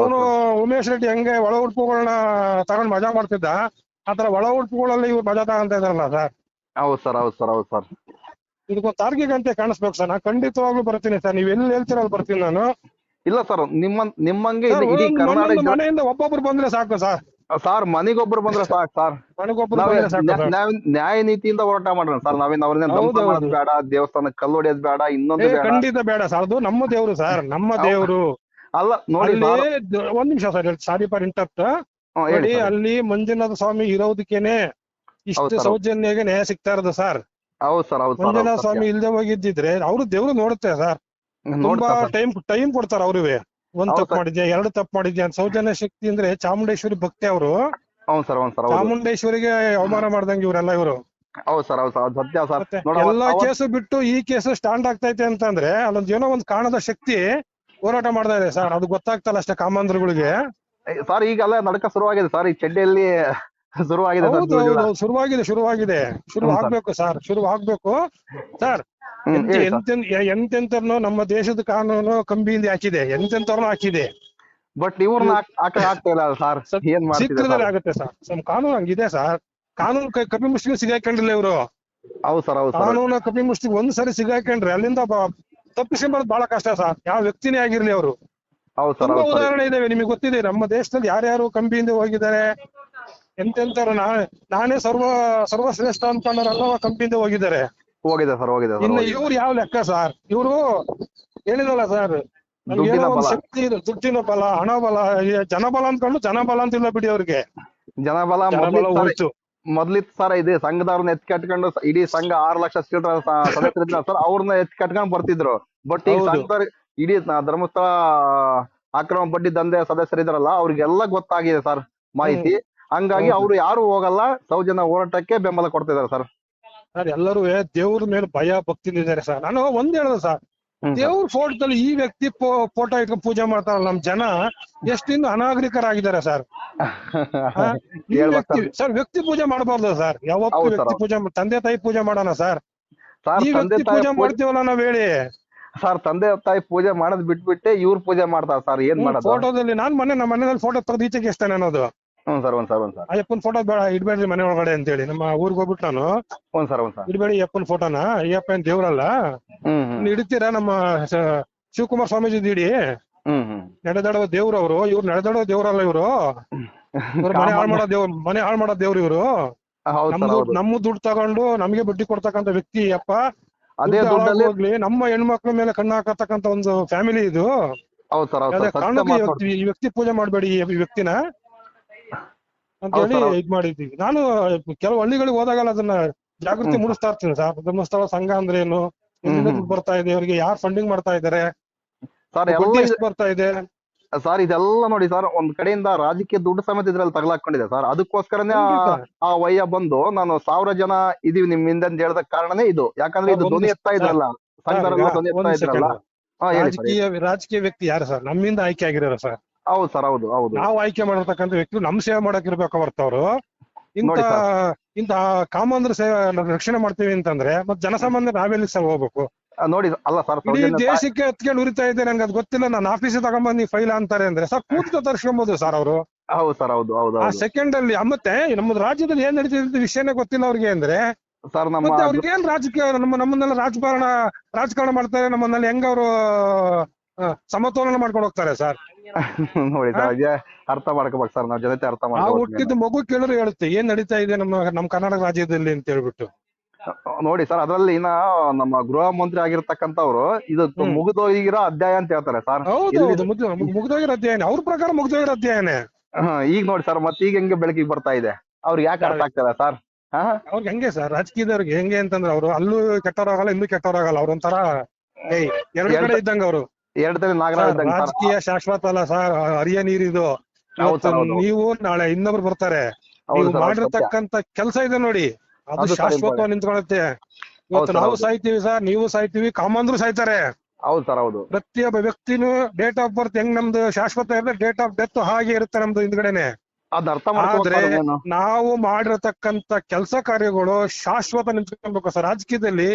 ಅವನು ಉಮೇಶ್ ರೆಡ್ಡಿ ಹೆಂಗೆ ಒಳ ಉಡುಪುಗಳನ್ನ ತಗೊಂಡ್ ಮಜಾ ಮಾಡ್ತಿದ್ದ, ಆತರ ಒಳ ಉಡುಪುಗಳಲ್ಲಿ ಇವ್ರು ಮಜಾ ತಗೊಂತ ಇದಾರಲ್ಲ ಸರ್. ಹೌದು ಸರ್, ಹೌದು ಸರ್, ಹೌದು ಸರ್. ಇದಕ್ಕೊಂದು ತಾರ್ಕಿಕಂತೆ ಕಾಣಿಸ್ಬೇಕು ಸರ್. ನಾನು ಖಂಡಿತವಾಗ್ಲೂ ಬರ್ತೀನಿ ಸರ್. ನೀವ್ ಎಲ್ಲಿ ಹೇಳ್ತೀರ ಅಲ್ಲಿ ಬರ್ತೀನಿ ನಾನು. ಇಲ್ಲ ಸರ್, ನಿಮ್ಮಂಗೆ ಮನೆಯಿಂದ ಒಬ್ಬೊಬ್ರು ಬಂದ್ರೆ ಸಾಕು ಸರ್. ಸರ್ ಮನೆಗೊಬ್ರು ಬಂದ್ರೆ ಸಾಕು ಸರ್. ನ್ಯಾಯ ನೀತಿಯಿಂದ ಹೋರಾಟ ಮಾಡೋಣ ಸರ್. ನಾವೇನ್ ಬೇಡ, ದೇವಸ್ಥಾನಕ್ಕೆ ಕಲ್ಲು ಹೊಡೆಯೋದ್ ಬೇಡ, ಇನ್ನೊಂದು ಖಂಡಿತ ಬೇಡ ಸರ್. ಅದು ನಮ್ಮ ದೇವ್ರು ಸರ್, ನಮ್ಮ ದೇವ್ರು. ಅಲ್ಲ ನೋಡಿ, ಒಂದ್ ನಿಮಿಷ ಸರ್, ಸಾರಿ ಫಾರ್ ಇಂಟರಪ್ಟ್. ನೋಡಿ, ಅಲ್ಲಿ ಮಂಜುನಾಥ ಸ್ವಾಮಿ ಇರೋದಕ್ಕೇನೆ ಇಷ್ಟು ಸೌಜನ್ಯಗೆ ನ್ಯಾಯ ಸಿಗ್ತಾ ಇರೋದು ಸರ್. ಹೌದು ಸರ್, ಹೌದು. ಮಂಜುನಾಥ ಸ್ವಾಮಿ ಇಲ್ದೆ ಹೋಗಿದ್ದಿದ್ರೆ ಅವ್ರು ದೇವ್ರು ನೋಡುತ್ತೆ ಸರ್. ತುಂಬಾ ಟೈಮ್ ಕೊಡ್ತಾರ ಅವ್ರಿಗೆ. ಒಂದ್ ತಪ್ಪು ಮಾಡಿದ್ಯಾ, 2 ತಪ್ಪು ಮಾಡಿದ್ಯಾ ಅಂತ. ಸೌಜನ್ಯ ಶಕ್ತಿ ಅಂದ್ರೆ ಚಾಮುಂಡೇಶ್ವರಿ ಭಕ್ತಿ ಅವರು. ಚಾಮುಂಡೇಶ್ವರಿಗೆ ಅವಮಾನ ಮಾಡ್ದಂಗೆ ಇವರೆಲ್ಲ ಇವರು. ಎಲ್ಲಾ ಕೇಸು ಬಿಟ್ಟು ಈ ಕೇಸು ಸ್ಟಾಂಡ್ ಆಗ್ತೈತೆ ಅಂತಂದ್ರೆ ಅಲ್ಲೊಂದ್ ಏನೋ ಒಂದ್ ಕಾಣದ ಶಕ್ತಿ ಹೋರಾಟ ಮಾಡ್ತಾ ಇದೆ ಸರ್. ಅದು ಗೊತ್ತಾಗ್ತಲ್ಲ ಅಷ್ಟೇ ಕಾಮಾಂಧ್ರಗಳಿಗೆ. ಸರ್ ಈಗೆಲ್ಲ ನಡಕ ಶುರುವಾಗಿದೆ ಸರ್. ಈ ಚಡ್ಡಿಯಲ್ಲಿ ಶುರು ಆಗ್ಬೇಕು ಸರ್, ಶುರು ಆಗ್ಬೇಕು ಸರ್. ಎಂತೆಂತರ್ನು ನಮ್ಮ ದೇಶದ ಕಾನೂನು ಕಂಬಿಯಿಂದ ಹಾಕಿದೆ, ಎಂತೆಂತವ್ರನ್ನು ಹಾಕಿದೆ. ಬಟ್ ಇವ್ರನ್ನ ಆಗ್ತಾ ಇಲ್ಲ ಸರ್. ಶೀಘ್ರದಲ್ಲಿ ಆಗುತ್ತೆ ಸರ್. ಕಾನೂನು ಹಂಗಿದೆ ಸರ್. ಕಾನೂನು ಕಪಿ ಮುಷ್ಟಿಗೆ ಸಿಗಾಕೊಂಡಿಲ್ಲ ಇವರು. ಹೌದು ಸರ್, ಹೌದು ಸರ್. ಕಾನೂನು ಕಪಿ ಮುಷ್ಟಿಗೆ ಒಂದ್ ಸರಿ ಸಿಗಾಕೊಂಡ್ರೆ ಅಲ್ಲಿಂದ ತಪ್ಪಿಸ್ಕೊಂಬರೋದು ಬಹಳ ಕಷ್ಟ ಸರ್. ಯಾವ ವ್ಯಕ್ತಿನೇ ಆಗಿರ್ಲಿ ಅವರು. ಹೌದು ಸರ್, ತುಂಬಾ ಹೌದು ಸರ್. ಉದಾಹರಣೆ ಇದಾವೆ, ನಿಮಗೆ ಗೊತ್ತಿದೆ. ನಮ್ಮ ದೇಶದಲ್ಲಿ ಯಾರ್ಯಾರು ಕಂಬಿಯಿಂದ ಹೋಗಿದ್ದಾರೆ, ಎಂತೆಂತವ್ರು ನಾನೇ ಸರ್ವಶ್ರೇಷ್ಠ ಅನ್ಕೊಂಡವರೆಲ್ಲ ಕಂಬಿಯಿಂದ ಹೋಗಿದ್ದಾರೆ. ಹೋಗಿದೆ ಸರ್, ಹೋಗಿದೆ ಸರ್. ಇನ್ನು ಇವ್ರು ಯಾವ ಲೆಕ್ಕ ಸರ್? ಇವ್ರು ಹೇಳಿದಲ್ಲ ಸರ್, ದುಡ್ಡಿನ ಏನೋ ಒಂದ್ ಬಲ. ಶಕ್ತಿ ಇದೆ, ದುಡ್ಡಿನ ಬಲ, ಹಣ ಬಲ, ಜನಬಲ ಅಂದ್ಕೊಂಡು ಜನಬಲ ಅಂತಿಲ್ಲ ಬಿಡಿ ಅವ್ರಿಗೆ. ಜನಬಲ ಜನಬಲ ಹೋಯ್ತು. ಮೊದ್ಲಿತ್ತು ಸರ್. ಇದು ಸಂಘದವ್ರನ್ನ ಎತ್ತಿ ಕಟ್ಕೊಂಡು ಇಡೀ ಸಂಘ 6 ಲಕ್ಷ ಸದಸ್ಯರಿದ್ದ ಸರ್, ಅವ್ರನ್ನ ಎತ್ತಿ ಕಟ್ಕೊಂಡು ಬರ್ತಿದ್ರು. ಬಟ್ ಈಗ ಹೌದು. ಸಂಘದವ್ರ ಇಡೀ ಧರ್ಮಸ್ಥಳ ಆಕ್ರಮ ಬಡ್ಡಿ ದಂಧೆ ಸದಸ್ಯರಿದಾರಲ್ಲ, ಅವ್ರಿಗೆಲ್ಲ ಗೊತ್ತಾಗಿದೆ ಸರ್ ಮಾಹಿತಿ. ಹಂಗಾಗಿ ಹೌದು. ಅವ್ರು ಯಾರು ಹೋಗಲ್ಲ, ಸೌಜನ್ಯ ಹೋರಾಟಕ್ಕೆ ಬೆಂಬಲ ಕೊಡ್ತಿದ್ದಾರೆ ಸರ್. ಸರ್ ಎಲ್ಲರೂ ದೇವ್ರ ಮೇಲೆ ಭಯ ಭಕ್ತಿ ಇದ್ದಾರೆ ಸರ್. ನಾನು ಒಂದ್ ಹೇಳ್ದೆ ಸರ್, ದೇವ್ರ ಫೋಟೋದಲ್ಲಿ ಈ ವ್ಯಕ್ತಿ ಫೋಟೋ ಇಟ್ಕೊಂಡು ಪೂಜೆ ಮಾಡ್ತಾರಲ್ಲ ನಮ್ ಜನ, ಎಷ್ಟಿಂದ ಅನಾಗರಿಕರಾಗಿದ್ದಾರೆ ಸರ್. ಈ ವ್ಯಕ್ತಿ ಸರ್ ವ್ಯಕ್ತಿ ಪೂಜೆ ಮಾಡಬಾರ್ದು ಸರ್. ಯಾವತ್ತೂ ಹೌದು ವ್ಯಕ್ತಿ ಸರ್. ಪೂಜೆ ತಂದೆ ತಾಯಿ ಪೂಜೆ ಮಾಡೋಣ ಸರ್. ಸರ್ ಈ ತಂದೆ ವ್ಯಕ್ತಿ ತಾಯಿ ಪೂಜೆ ಮಾಡ್ತೀವಲ್ಲ ನಾವ್ ಹೇಳಿ. ಸರ್ ತಂದೆ ತಾಯಿ ಪೂಜೆ ಮಾಡೋದ್ ಬಿಟ್ಬಿಟ್ಟೆ ಇವ್ರು ಪೂಜೆ ಮಾಡ್ತಾರ ಸರ್. ಏನ್ ಮಾಡೋದು? ಫೋಟೋದಲ್ಲಿ ನಮ್ಮ ಮನೆಯಲ್ಲಿ ಫೋಟೋ ತೆಗೆದು ಈಚೆಗೆ ಎಷ್ಟೇನೆ ಅನ್ನೋದು. ಹ್ಮ್ ಸರ್, ಒಂದ್ ಸರ್, ಒಂದ್ ಸರ್. ಅಯ್ಯಪ್ಪನ ಫೋಟೋ ಬೇಡ ಇಡ್ಬೇಡ್ರಿ ಮನೆ ಒಳಗಡೆ ಅಂತ ಹೇಳಿ ನಮ್ಮ ಊರಿಗೆ ಹೋಗ್ಬಿಟ್ಟು ನಾನು, ಒಂದ್ ಸರ್, ಒಂದ್ ಸರ್. ಇಡ್ಬೇಡಿ ಅಯ್ಯಪ್ಪನ ಫೋಟೋನ, ಅಯ್ಯಪ್ಪ ಏನ್ ದೇವ್ರಲ್ಲ, ಇಡ್ತೀರಾ ನಮ್ಮ ಶಿವಕುಮಾರ್ ಸ್ವಾಮೀಜಿ ಇಡಿ, ನಡೆದಾಡುವ ದೇವ್ರು ಅವರು. ಇವ್ರು ನಡೆದಾಡುವ ದೇವ್ರಲ್ಲ ಇವರು. ಮನೆ ಹಾಳು ಮಾಡೋ ದೇವ್ರು ಇವರು. ನಮ್ಮ ದುಡ್ಡು ತಗೊಂಡು ನಮ್ಗೆ ಬಡ್ಡಿ ಕೊಡ್ತಕ್ಕಂತ ವ್ಯಕ್ತಿ ಅಪ್ಪ. ಅದೇ ಹೋಗ್ಲಿ, ನಮ್ಮ ಹೆಣ್ಮಕ್ಳ ಮೇಲೆ ಕಣ್ಣು ಹಾಕತಕ್ಕಂತ ಒಂದು ಫ್ಯಾಮಿಲಿ ಇದು. ಈ ವ್ಯಕ್ತಿ ಪೂಜೆ ಮಾಡ್ಬೇಡಿ ಈ ವ್ಯಕ್ತಿನ ಅಂತ ಹೇಳಿ ಇದ್ ಮಾಡಿದ್ದೀವಿ. ನಾನು ಕೆಲವು ಹಳ್ಳಿಗಳಿಗೆ ಹೋದಾಗಲ್ಲ ಅದನ್ನ ಜಾಗೃತಿ ಮೂಡಿಸ್ತಾ ಇರ್ತೀನಿ ಸರ್. ಧರ್ಮಸ್ಥಳ ಸಂಘ ಅಂದ್ರೆ ಏನು, ಎಲ್ಲಿಂದ ದುಡ್ಡು ಬರ್ತಾ ಇದೆ, ಅವರಿಗೆ ಯಾರು ಫಂಡಿಂಗ್ ಮಾಡ್ತಾ ಇದಾರೆ, ಎಷ್ಟು ಬರ್ತಾ ಇದೆ ಸರ್. ಇದೆಲ್ಲ ನೋಡಿ ಸರ್, ಒಂದ್ ಕಡೆಯಿಂದ ರಾಜಕೀಯ ದುಡ್ಡು ಸಮೇತ ಇದ್ರಲ್ಲಿ ತಗಲಾಕೊಂಡಿದೆ ಸರ್. ಅದಕ್ಕೋಸ್ಕರನೇ ಆ ವಯ್ಯ ಬಂದು ನಾನು 1000 ಜನ ಇದೀವಿ ನಿಮ್ ಹಿಂದೆ ಅಂತ ಹೇಳ್ದ ಕಾರಣನೇ ಇದು. ಯಾಕಂದ್ರೆ ಇದು ಧ್ವನಿ ಎತ್ತಾ ಇದ್ರಲ್ಲ, ಸಂಘದವರೆಲ್ಲ ಧ್ವನಿ ಎತ್ತಾ ಇದ್ರಲ್ಲ. ರಾಜಕೀಯ ವ್ಯಕ್ತಿ ಯಾರು ಸರ್? ನಮ್ಮಿಂದ ಆಯ್ಕೆ ಆಗಿರೋರು ಸರ್. ಹೌದು ಸರ್, ಹೌದು, ಹೌದು. ನಾವು ಆಯ್ಕೆ ಮಾಡಿರ್ತಕ್ಕಂಥ ವ್ಯಕ್ತಿ ನಮ್ ಸೇವೆ ಮಾಡಕ್ ಇರ್ಬೇಕು ಹೊರತವ್ರು. ಇಂತ ಕಾಮಂದ್ರ ಸೇವೆ ರಕ್ಷಣೆ ಮಾಡ್ತೀವಿ ಅಂತಂದ್ರೆ ಮತ್ತೆ ಜನಸಾಮಾನ್ಯ ನಾವೆಲ್ಲಿ ಸರ್ ಹೋಗ್ಬೇಕು ನೋಡಿ? ಅಲ್ಲ ಸರ್, ಇಡೀ ದೇಶಕ್ಕೆ ಹತ್ಕೊಂಡು ಉರಿತಾ ಇದೆ. ನಂಗೆ ಅದ್ ಗೊತ್ತಿಲ್ಲ, ನಾನು ಆಫೀಸಿಗೆ ತಗೊಂಡ್ಬಂದು ಫೈಲ್ ಅಂತಾರೆ ಅಂದ್ರೆ ಸರ್ ಕೂತ್ಕೊ ತರ್ಸ್ಕೊಬಹುದು ಸರ್ ಅವರು. ಹೌದು ಸರ್, ಹೌದು, ಹೌದು. ಆ ಸೆಕೆಂಡ್ ಅಲ್ಲಿ ಮತ್ತೆ ನಮ್ಮ ರಾಜ್ಯದಲ್ಲಿ ಏನ್ ನಡೀತಿದೆ ವಿಷಯನೇ ಗೊತ್ತಿಲ್ಲ ಅವ್ರಿಗೆ ಅಂದ್ರೆ ಸರ್. ಮತ್ತೆ ಅವ್ರಿಗೆ ಏನ್ ರಾಜಕೀಯ ನಮ್ಮನ್ನೆಲ್ಲ ರಾಜಕಾರಣ ಮಾಡ್ತಾರೆ, ನಮ್ಮನ್ನೆಲ್ಲ ಹೆಂಗ ಅವರು ಸಮತೋಲನ ಮಾಡ್ಕೊಂಡು ಹೋಗ್ತಾರೆ ಸರ್. ನೋಡಿ ಸರ್, ಅರ್ಥ ಮಾಡ್ಕೋಬೇಕು ಸರ್, ನಾವು ಜನತೆ ಅರ್ಥ ಆ ಹುಟ್ಟಿದ ಮಗು ಕೇಳಿದ್ರು ಹೇಳುತ್ತೆ ಏನ್ ನಡೀತಾ ಇದೆ ನಮ್ಮ ಕರ್ನಾಟಕ ರಾಜ್ಯದಲ್ಲಿ ಅಂತ ಹೇಳ್ಬಿಟ್ಟು. ನೋಡಿ ಸರ್, ಅದ್ರಲ್ಲಿ ಇನ್ನ ನಮ್ಮ ಗೃಹ ಮಂತ್ರಿ ಆಗಿರ್ತಕ್ಕಂಥವ್ರು ಇದು ಮುಗಿದೋಗಿರೋ ಅಧ್ಯಾಯ ಅಂತ ಹೇಳ್ತಾರೆ ಸರ್. ಹೌದು, ಮುಗ್ದೋಗಿರೋ ಅಧ್ಯಾಯನೇ, ಅವ್ರ ಪ್ರಕಾರ ಮುಗ್ದೋಗಿರೋ ಅಧ್ಯಾಯನೇ. ಈಗ ನೋಡಿ ಸರ್, ಮತ್ತೆ ಈಗ ಹೆಂಗೆ ಬೆಳಕಿಗೆ ಬರ್ತಾ ಇದೆ, ಅವ್ರಿಗೆ ಯಾಕೆ ಅರ್ಥ ಆಗ್ತದೆ ಸರ್? ಅವ್ರಿಗೆ ಹೆಂಗೆ ಸರ್ ರಾಜಕೀಯದವ್ರಿಗೆ ಹೆಂಗೆ ಅಂತಂದ್ರೆ ಅವರು ಅಲ್ಲೂ ಕೆಟ್ಟವರಾಗಲ್ಲ ಇಲ್ಲೂ ಕೆಟ್ಟವರಾಗಲ್ಲ. ಅವ್ರೊಂಥರ ಎರಡು ಕಡೆ ಇದ್ದಂಗ ಅವರು. ರಾಜಕೀಯ ಶಾಶ್ವತ ಅಲ್ಲ ಸರ್, ಹರಿಯ ನೀರಿದು. ನೀವು ನಾಳೆ ಇನ್ನೊಬ್ರು ಬರ್ತಾರೆ, ನೀವು ಮಾಡಿರ್ತಕ್ಕಂತ ಕೆಲಸ ಇದೆ ನೋಡಿ, ಅದು ಶಾಶ್ವತ ನಿಂತ್ಕೊಳತ್ತೆ. ಇವತ್ತು ನಾವು ಸಾಯ್ತೀವಿ ಸರ್, ನೀವು ಸಾಯ್ತೀವಿ, ಕಾಮಂದ್ರು ಸಾಯ್ತಾರೆ. ಹೌದು ಸರ್, ಹೌದು. ಪ್ರತಿಯೊಬ್ಬ ವ್ಯಕ್ತಿನೂ ಡೇಟ್ ಆಫ್ ಬರ್ತ್ ಹೆಂಗ್ ನಮ್ದು ಶಾಶ್ವತ ಇರುತ್ತೆ, ಡೇಟ್ ಆಫ್ ಡೆತ್ ಹಾಗೆ ಇರುತ್ತೆ ನಮ್ದು ಹಿಂದ್ಗಡೆನೆ. ಆದ್ರೆ ನಾವು ಮಾಡಿರತಕ್ಕಂತ ಕೆಲಸ ಕಾರ್ಯಗಳು ಶಾಶ್ವತ ನಿಂತ್ಕೊಳ್ಬೇಕು ಸರ್. ರಾಜಕೀಯದಲ್ಲಿ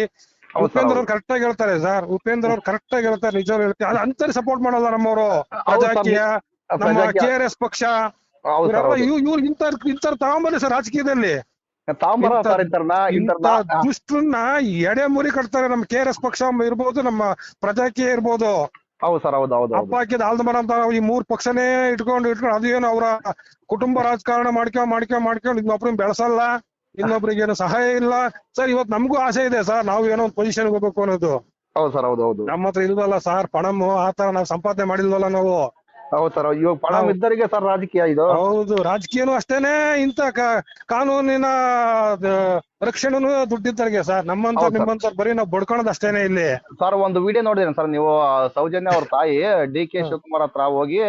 ಉಪೇಂದ್ರ ಅವ್ರು ಕರೆಕ್ಟ್ ಆಗಿ ಹೇಳ್ತಾರೆ ಸರ್, ಉಪೇಂದ್ರ ಅವ್ರು ಕರೆಕ್ಟ್ ಆಗಿ ಹೇಳ್ತಾರೆ, ನಿಜವಾಗ್ಲೂ ಹೇಳ್ತಾರೆ. ಅದು ಅಂತೇಳಿ ಸಪೋರ್ಟ್ ಮಾಡಲ್ಲ ನಮ್ಮವರು. ಪ್ರಜಾಕೀಯ, ನಮ್ಮ KRS ಪಕ್ಷ, ಇವ್ರು ಇಂಥವ್ರು ತಗೊಂಬನ್ನಿ ಸರ್ ರಾಜಕೀಯದಲ್ಲಿ. ದುಷ್ಟನ್ನ ಎಡೆ ಮುರಿ ಕಟ್ತಾರೆ. ನಮ್ಮ KRS ಪಕ್ಷ ಇರ್ಬೋದು, ನಮ್ಮ ಪ್ರಜಾಕೀಯ ಇರ್ಬೋದು. ಹಬ್ಬ ಹಾಕಿದ ಆಲ್ದಮರ ಅಂತ ಈ 3 ಪಕ್ಷನೇ ಇಟ್ಕೊಂಡು ಅದು ಏನು ಅವರ ಕುಟುಂಬ ರಾಜಕಾರಣ ಮಾಡ್ಕೊಂಡು ಇನ್ನೊಬ್ರನ್ನ ಬೆಳೆಸಲ್ಲ, ಇನ್ನೊಬ್ರಿಗೆ ಏನು ಸಹಾಯ ಇಲ್ಲ ಸರ್. ಇವತ್ತು ನಮಗೂ ಆಸೆ ಇದೆ ಸರ್, ನಾವು ಏನೋ ಒಂದು ಪೊಸಿಷನ್ ಹೋಗ್ಬೇಕು ಅನ್ನೋದು. ನಮ್ಮ ಹತ್ರ ಇಲ್ವಲ್ಲ ಸರ್ ಪಣಮು, ಆತರ ನಾವು ಸಂಪಾದನೆ ಮಾಡಿಲ್ವಲ್ಲ ನಾವು. ಹೌದು ಸರ್, ಇವಾಗ ಪಣಮ್ ಇದ್ದರಿಗೆ ಸರ್ ರಾಜಕೀಯ ಇದು. ಹೌದು, ರಾಜಕೀಯನೂ ಅಷ್ಟೇನೆ, ಇಂತ ಕಾನೂನಿನ ರಕ್ಷಣೆನೂ ದುಡ್ಡಿದ್ದರಿಗೆ ಸರ್. ನಿಮ್ಮಂತ ಬರೀ ನಾವು ಬಡ್ಕೊಳೋದು ಅಷ್ಟೇನೆ ಇಲ್ಲಿ ಸರ್. ಒಂದು ವಿಡಿಯೋ ನೋಡಿದ್ರಿ ಸರ್ ನೀವು, ಸೌಜನ್ಯ ಅವ್ರ ತಾಯಿ DK ಶಿವಕುಮಾರ್ ಹತ್ರ ಹೋಗಿ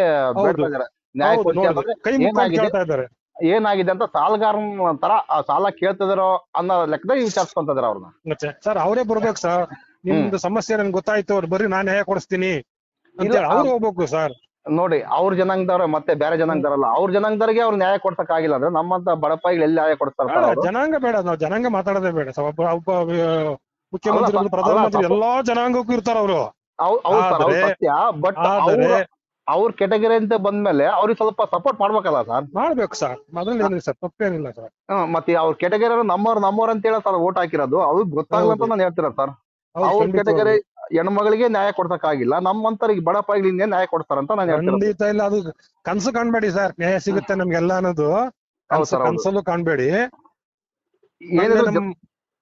ನ್ಯಾಯ ಕೊಡ್ತಾರೆ, ಏನಾಗಿದೆ ಅಂತ ಸಾಲಗಾರನ ತರ ಸಾಲ ಕೇಳ್ತಿದಾರೋ ಅನ್ನೋ ಲೆಕ್ಕದಾಗ ವಿಚಾರಿಸ್ಕೊಂತ ಇದಾರೆ ಅವ್ರನ್ನ. ಸರ್ ಅವರೇ ಬರ್ಬೇಕು ಸರ್, ನಿಮ್ದು ಸಮಸ್ಯೆ ನನ್ಗೆ ಗೊತ್ತಾಯ್ತು, ಬರ್ರಿ ನಾನ್ ನ್ಯಾಯ ಕೊಡಿಸ್ತೀನಿ ಅಂತ ಅವ್ರು ಹೋಗ್ಬೇಕು ಸರ್. ನೋಡಿ, ಅವ್ರ ಜನಾಂಗದವ್ರ ಮತ್ತೆ ಬೇರೆ ಜನಾಂಗದವರಲ್ಲ, ಅವ್ರ ಜನಾಂಗದವ್ರಿಗೆ ಅವ್ರು ನ್ಯಾಯ ಕೊಡ್ಸಕ್ ಆಗಿಲ್ಲ ಅಂದ್ರೆ ನಮ್ಮಂತ ಬಡಪಾಯಿಗಳು ಎಲ್ಲಿ ನ್ಯಾಯ ಕೊಡ್ತಾರೆ? ಜನಾಂಗ ಬೇಡ, ನಾವು ಜನಾಂಗ ಮಾತಾಡೋದೇ ಬೇಡ. ಒಬ್ಬ ಮುಖ್ಯಮಂತ್ರಿ, ಪ್ರಧಾನಮಂತ್ರಿ ಎಲ್ಲಾ ಜನಾಂಗಕ್ಕೂ ಇರ್ತಾರ ಅವರು. ಅವ್ರ ಕೆಟಗರಿ ಅಂತ ಬಂದ್ಮೇಲೆ ಅವ್ರಿಗೆ ಸ್ವಲ್ಪ ಸಪೋರ್ಟ್ ಮಾಡ್ಬೇಕಲ್ಲ ಸರ್. ಮಾಡ್ಬೇಕು ಸರ್, ಮೊದಲು ಏನಿಲ್ಲ ಸರ್, ತಪ್ಪೇನಿಲ್ಲ ಸರ್. ಮತ್ತೆ ಅವ್ರ ಕೆಟಗರಿ ನಮ್ಮವ್ರ ಅಂತ ಹೇಳ ಸರ್ ಓಟ್ ಹಾಕಿರೋದು, ಅವ್ರಿಗೆ ಗೊತ್ತಾಗ್ಲ ಅಂತ ನಾನು ಹೇಳ್ತಿರ ಸರ್. ಹೌದು, ಅವ್ರ ಖಂಡಿತವಾಗ್ಲೂ. ಕೆಟಗರಿ ಹೆಣ್ಮಗಳಿಗೆ ನ್ಯಾಯ ಕೊಡ್ಸಕ್ಕಾಗಿಲ್ಲ, ನಮ್ಮಂತರಿಗೆ ಬಡ ಪಾಯಿಗಳಿಗೆ ನ್ಯಾಯ ಕೊಡ್ತಾರಂತ ನಾನು ಹೇಳ್ತಿರೋದು. ಖಂಡಿತ ಇಲ್ಲ, ಅದು ಕನ್ಸು ಕಾಣ್ಬೇಡಿ ಸರ್, ನ್ಯಾಯ ಸಿಗುತ್ತೆ ನಮ್ಗೆಲ್ಲ ಅನ್ನೋದು ಹೌದು ಸರ್, ಹೌದು. ಕನ್ಸಲ್ಲೂ ಕಾಣ್ಬೇಡಿ. ಏನಿದ್ರು ನಮ್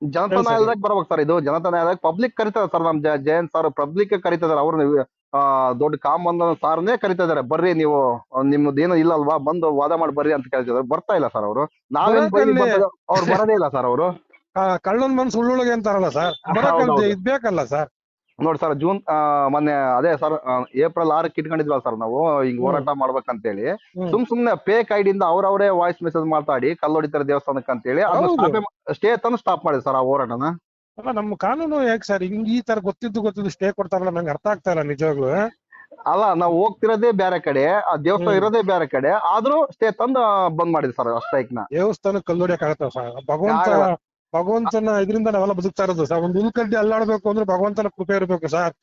ಜನತಾ ಹೇಳಿ ಸರ್. ನ್ಯಾಯಾಲಯದಾಗ ಬರ್ಬೇಕು ಸರ್, ಇದು ಜನತಾ ನ್ಯಾಯಾಲಯ ಪಬ್ಲಿಕ್ ಕರಿತಾರೆ ಸರ್. ನಮ್ ಜಯಂತ್ ಸರ್ ಪಬ್ಲಿಕ್ ಕರಿತಿದಾರೆ, ಅವ್ರು ದೊಡ್ಡ ಕಾಮಂದ ಸಾರ್ನೇ ಕರಿತಿದಾರೆ, ಬರ್ರಿ ನೀವು ನಿಮ್ದೇನು ಇಲ್ಲಲ್ವಾ, ಬಂದು ವಾದ ಮಾಡಿ ಬರ್ರಿ ಅಂತ ಕೇಳ್ತಿದಾರೆ. ಬರ್ತಾ ಇಲ್ಲ ಸರ್ ಅವರು. ನಾವೇನ್ ಬರಕಲ್ಲಿ ಅವ್ರು ಬರೋದೇ ಇಲ್ಲ ಸರ್ ಅವರು. ಕಳ್ಳನ್ ಮನ್ಸು ಉಳ್ಳುಳಿಗೆ ಅಂತಾರಲ್ಲ ಸರ್, ಬರಕಲ್ಲಿ ಇದ್ ಬೇಕಲ್ಲ ಸರ್. ನೋಡಿ ಸರ್, ಮೊನ್ನೆ ಅದೇ ಸರ್ ಏಪ್ರಿಲ್ 6ಕ್ಕೆ ಇಟ್ಕೊಂಡಿದ್ವಲ್ಲ ಸರ್ ನಾವು ಹಿಂಗ್ ಹೋರಾಟ ಮಾಡ್ಬೇಕಂತೇಳಿ. ಸುಮ್ನೆ ಫೇಕ್ ಐಡಿಯಿಂದ ಅವ್ರವರೇ ವಾಯ್ಸ್ ಮೆಸೇಜ್ ಮಾತಾಡಿ ಕಲ್ಲೊಡಿತಾರೆ ದೇವಸ್ಥಾನಕ್ಕೆ ಅಂತೇಳಿ ಸ್ಟೇ ತಂದು ಸ್ಟಾಪ್ ಮಾಡಿದ್ರು ಸರ್ ಆ ಹೋರಾಟನ. ಅಲ್ಲ, ನಮ್ಮ ಕಾನೂನು ಯಾಕೆ ಸರ್ ಹಿಂಗ್ ಈ ತರ ಗೊತ್ತಿದ್ದು ಸ್ಟೇ ಕೊಡ್ತಾರಲ್ಲ, ನಂಗೆ ಅರ್ಥ ಆಗ್ತಾ ಇಲ್ಲ ನಿಜವಾಗ್ಲು. ಅಲ್ಲ, ನಾವು ಹೋಗ್ತಿರೋದೇ ಬೇರೆ ಕಡೆ, ಆ ದೇವಸ್ಥಾನ ಇರೋದೇ ಬೇರೆ ಕಡೆ, ಆದ್ರೂ ಸ್ಟೇ ತಂದು ಬಂದ್ ಮಾಡಿದ್ರು ಸರ್ ಸ್ಟ್ರೈಕ್ ನ. ದೇವಸ್ಥಾನ ಕಲ್ಲೊಡಿಯಕ್ ಆಗತ್ತ ಸರ್? ಭಗವಂತನ ಇದರಿಂದ ನಾವೆಲ್ಲ ಬದುಕ್ತಾ ಇರೋದು ಸರ್. ಒಂದು ಹುಲ್ಕಡ್ಡಿ ಅಲ್ಲಾಡ್ಬೇಕು ಅಂದ್ರೆ ಭಗವಂತನ ಕೃಪೆ ಇರಬೇಕು ಸರ್.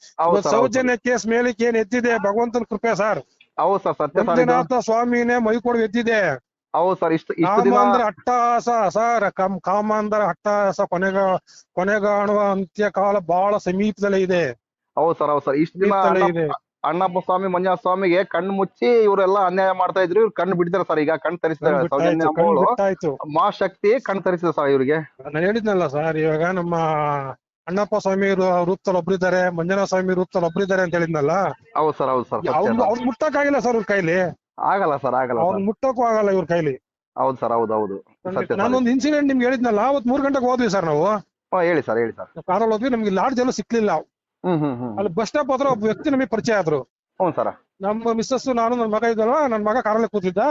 ಸೌಜನ್ಯ ಕೇಸ್ ಮೇಲಿಕ್ಕೆ ಏನ್ ಎತ್ತಿದೆ, ಭಗವಂತನ ಕೃಪೆ ಸರ್. ಹೌದು ಸರ್, ಸತ್ಯ ಸರ್. ಮಂಜುನಾಥ ಸ್ವಾಮಿನೇ ಮೈಕೊಡು ಎತ್ತಿದೆ. ಹೌದು ಸರ್, ಇಷ್ಟು ಕಾಮಾಂಧ್ರ ಅಟ್ಟಹಾಸ ಸರ್, ಕಾಮಾಂಧ್ರ ಅಟ್ಟಹಾಸ ಕೊನೆಗಾಣುವ ಅಂತ್ಯಕಾಲ ಬಹಳ ಸಮೀಪದಲ್ಲೇ ಇದೆ. ಹೌದು ಸರ್, ಹೌದು ಸರ್. ಇಷ್ಟು ದಿನ ಅಣ್ಣಪ್ಪ ಸ್ವಾಮಿ, ಮಂಜುನಾಥ ಸ್ವಾಮಿಗೆ ಕಣ್ಣು ಮುಚ್ಚಿ ಇವರೆಲ್ಲ ಅನ್ಯಾಯ ಮಾಡ್ತಾ ಇದ್ರು, ಇವ್ರು ಕಣ್ಣು ಬಿಡ್ತಾರೆ ಸರ್. ಈಗ ಕಣ್ಣು ತರಿಸಿದ್ದಾರೆ ಮಹಾಶಕ್ತಿ, ಕಣ್ಣು ತರಿಸಿದೆ ಸರ್ ಇವ್ರಿಗೆ. ನಾನು ಹೇಳಿದ್ನಲ್ಲ ಸರ್, ಇವಾಗ ನಮ್ಮ ಅಣ್ಣಪ್ಪ ಸ್ವಾಮಿ ರೂಪದಲ್ಲಿ ಒಬ್ರಿದ್ದಾರೆ, ಮಂಜುನಾಥ ಸ್ವಾಮಿ ರೂಪದಲ್ಲಿ ಒಬ್ರಿದ್ದಾರೆ ಅಂತ ಹೇಳಿದ್ನಲ್ಲ. ಹೌದು ಸರ್, ಹೌದು ಸರ್. ಅವ್ರು ಮುಟ್ಟಕ್ಕಾಗಿಲ್ಲ ಸರ್ ಇವ್ರ ಕೈಲಿ. ಆಗಲ್ಲ ಸರ್, ಆಗಲ್ಲ. ಅವ್ರು ಮುಟ್ಟಕ್ಕೂ ಆಗಲ್ಲ ಇವ್ರ ಕೈಲಿ. ಹೌದು ಸರ್, ಹೌದು ಹೌದು. ನಾನೊಂದು ಇನ್ಸಿಡೆಂಟ್ ನಿಮ್ಗೆ ಹೇಳಿದ್ನಲ್ಲ, ಅವತ್ 3 ಗಂಟೆಗೆ ಹೋದ್ವಿ ಸರ್ ನಾವು. ಹೇಳಿ ಸರ್, ಹೇಳಿ ಸರ್. ಕಾರಲ್ಲಿ ಹೋದ್ವಿ, ನಮ್ಗೆ ಲಾಡ್ಜ್ ಎಲ್ಲ ಸಿಕ್ಲಿಲ್ಲ. ಅಲ್ಲಿ ಬಸ್ ಸ್ಟಾಪ್ ಹತ್ರ ಒಬ್ಬ ವ್ಯಕ್ತಿ ನಮಗೆ ಪರಿಚಯ ಆದ್ರು. ಹ್ಞೂ ಸರ್. ನಮ್ಮ ಮಿಸ್ಸಸ್, ನಾನು, ನನ್ನ ಮಗ ಇದ್ದಲ್ಲ, ನನ್ನ ಮಗ ಕಾರಲ್ಲೇ ಕೂತಿದ್ದ.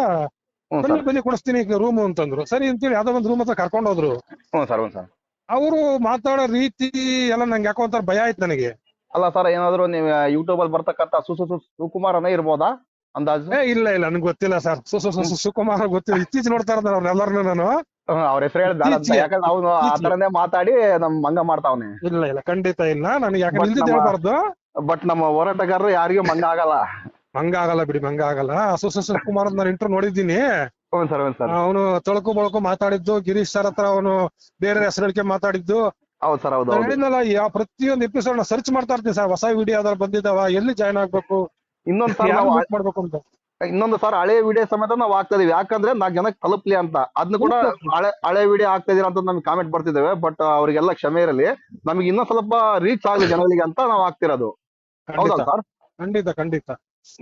ಬನ್ನಿ ಕೊಡಿಸ್ತೀನಿ ರೂಮ್ ಅಂತಂದ್ರು. ಸರಿ ಅಂತೇಳಿ ಯಾವ್ದೋ ಒಂದು ರೂಮ್ ಹತ್ರ ಕರ್ಕೊಂಡು ಹೋದ್ರು. ಹ್ಞೂ ಸರ್, ಹ್ಞೂ ಸರ್. ಅವರು ಮಾತಾಡೋ ರೀತಿ ಎಲ್ಲ ನಂಗೆ ಯಾಕೋ ಒಂಥರ ಭಯ ಆಯ್ತು ನನಗೆ. ಅಲ್ಲ ಸರ್, ಏನಾದ್ರು ನೀವು ಯೂಟ್ಯೂಬ್ ಅಲ್ಲಿ ಬರ್ತಕ್ಕಂತ ಸುಕುಮಾರನೇ ಇರ್ಬೋದಾ ಅಂದಾಜು? ಇಲ್ಲ ನನ್ಗೆ ಗೊತ್ತಿಲ್ಲ ಸರ್. ಸುಕುಮಾರ್ ಗೊತ್ತಿಲ್ಲ, ಇತ್ತೀಚೆಗೆ ನೋಡ್ತಾ ಇರೋದು ಅವ್ರನ್ನೆಲ್ಲರನ್ನು ನಾನು. ಅವ್ರ ಹೆಸರು ಹೇಳಿದ, ಯಾಕಂದ್ರೆ ಅವ್ನು ಆ ತರನೇ ಮಾತಾಡಿ ನಮ್ ಮಂಗ ಮಾಡ್ತಾವನೆ. ಇಲ್ಲ ಖಂಡಿತ ಇಲ್ಲ, ನನಗೆ ಯಾಕಂದ್ರೆ ಇಲ್ದಿದ್ದು ಹೇಳ್ಬಾರ್ದು. ಬಟ್ ನಮ್ಮ ಹೋರಾಟಗಾರರು ಯಾರಿಗೂ ಮಂಗ ಆಗಲ್ಲ. ಬಿಡಿ, ಮಂಗ ಆಗಲ್ಲ. ಸುಕುಮಾರ್ ನಾನು ಇಂಟರ್ವ್ಯೂ ನೋಡಿದ್ದೀನಿ. ಅವನು ತೊಳಕು ಬಳಕು ಮಾತಾಡಿದ್ದು, ಗಿರೀಶ್ ಸರ್ ಹತ್ರ ಅವನು ಬೇರೆ ಹೆಸರು ಹೇಳಿಕೆ ಮಾತಾಡಿದ್ದು. ಹೌದು ಸರ್, ಹೌದು. ಹೇಳಿದ್ನಲ್ಲ, ಪ್ರತಿಯೊಂದು ಎಪಿಸೋಡ್ ಸರ್ಚ್ ಮಾಡ್ತಾ ಇರ್ತೀನಿ ಸರ್, ಹೊಸ ವಿಡಿಯೋ ಯಾವ್ದಾರು ಬಂದಿದ್ದಾವ, ಎಲ್ಲಿ ಜಾಯ್ನ್ ಆಗ್ಬೇಕು, ಮಾಡ್ಬೇಕು ಅಂತ. ಇನ್ನೊಂದು ಸರ್, ಹಳೆ ವಿಡಿಯೋ ಸಮೇತ ನಾವು ಹಾಕ್ತಾ ಇದೀವಿ, ಯಾಕಂದ್ರೆ 4 ಜನಕ್ಕೆ ತಲುಪ್ಲಿ ಅಂತ. ಅದನ್ನ ಕೂಡ ಹಳೆ ವಿಡಿಯೋ ಹಾಕ್ತಾ ಇದೀರ ಅಂತ ನಮ್ಗೆ ಕಾಮೆಂಟ್ ಬರ್ತಿದ್ದೇವೆ. ಬಟ್ ಅವ್ರಿಗೆಲ್ಲ ಕ್ಷಮೆ ಇರಲಿ, ನಮ್ಗೆ ಇನ್ನೂ ಸ್ವಲ್ಪ ರೀಚ್ ಆಗಲಿ ಜನಗಳಿಗೆ ಅಂತ ನಾವು ಹಾಕ್ತಿರೋದು. ಹೌದಾ ಸರ್? ಖಂಡಿತ.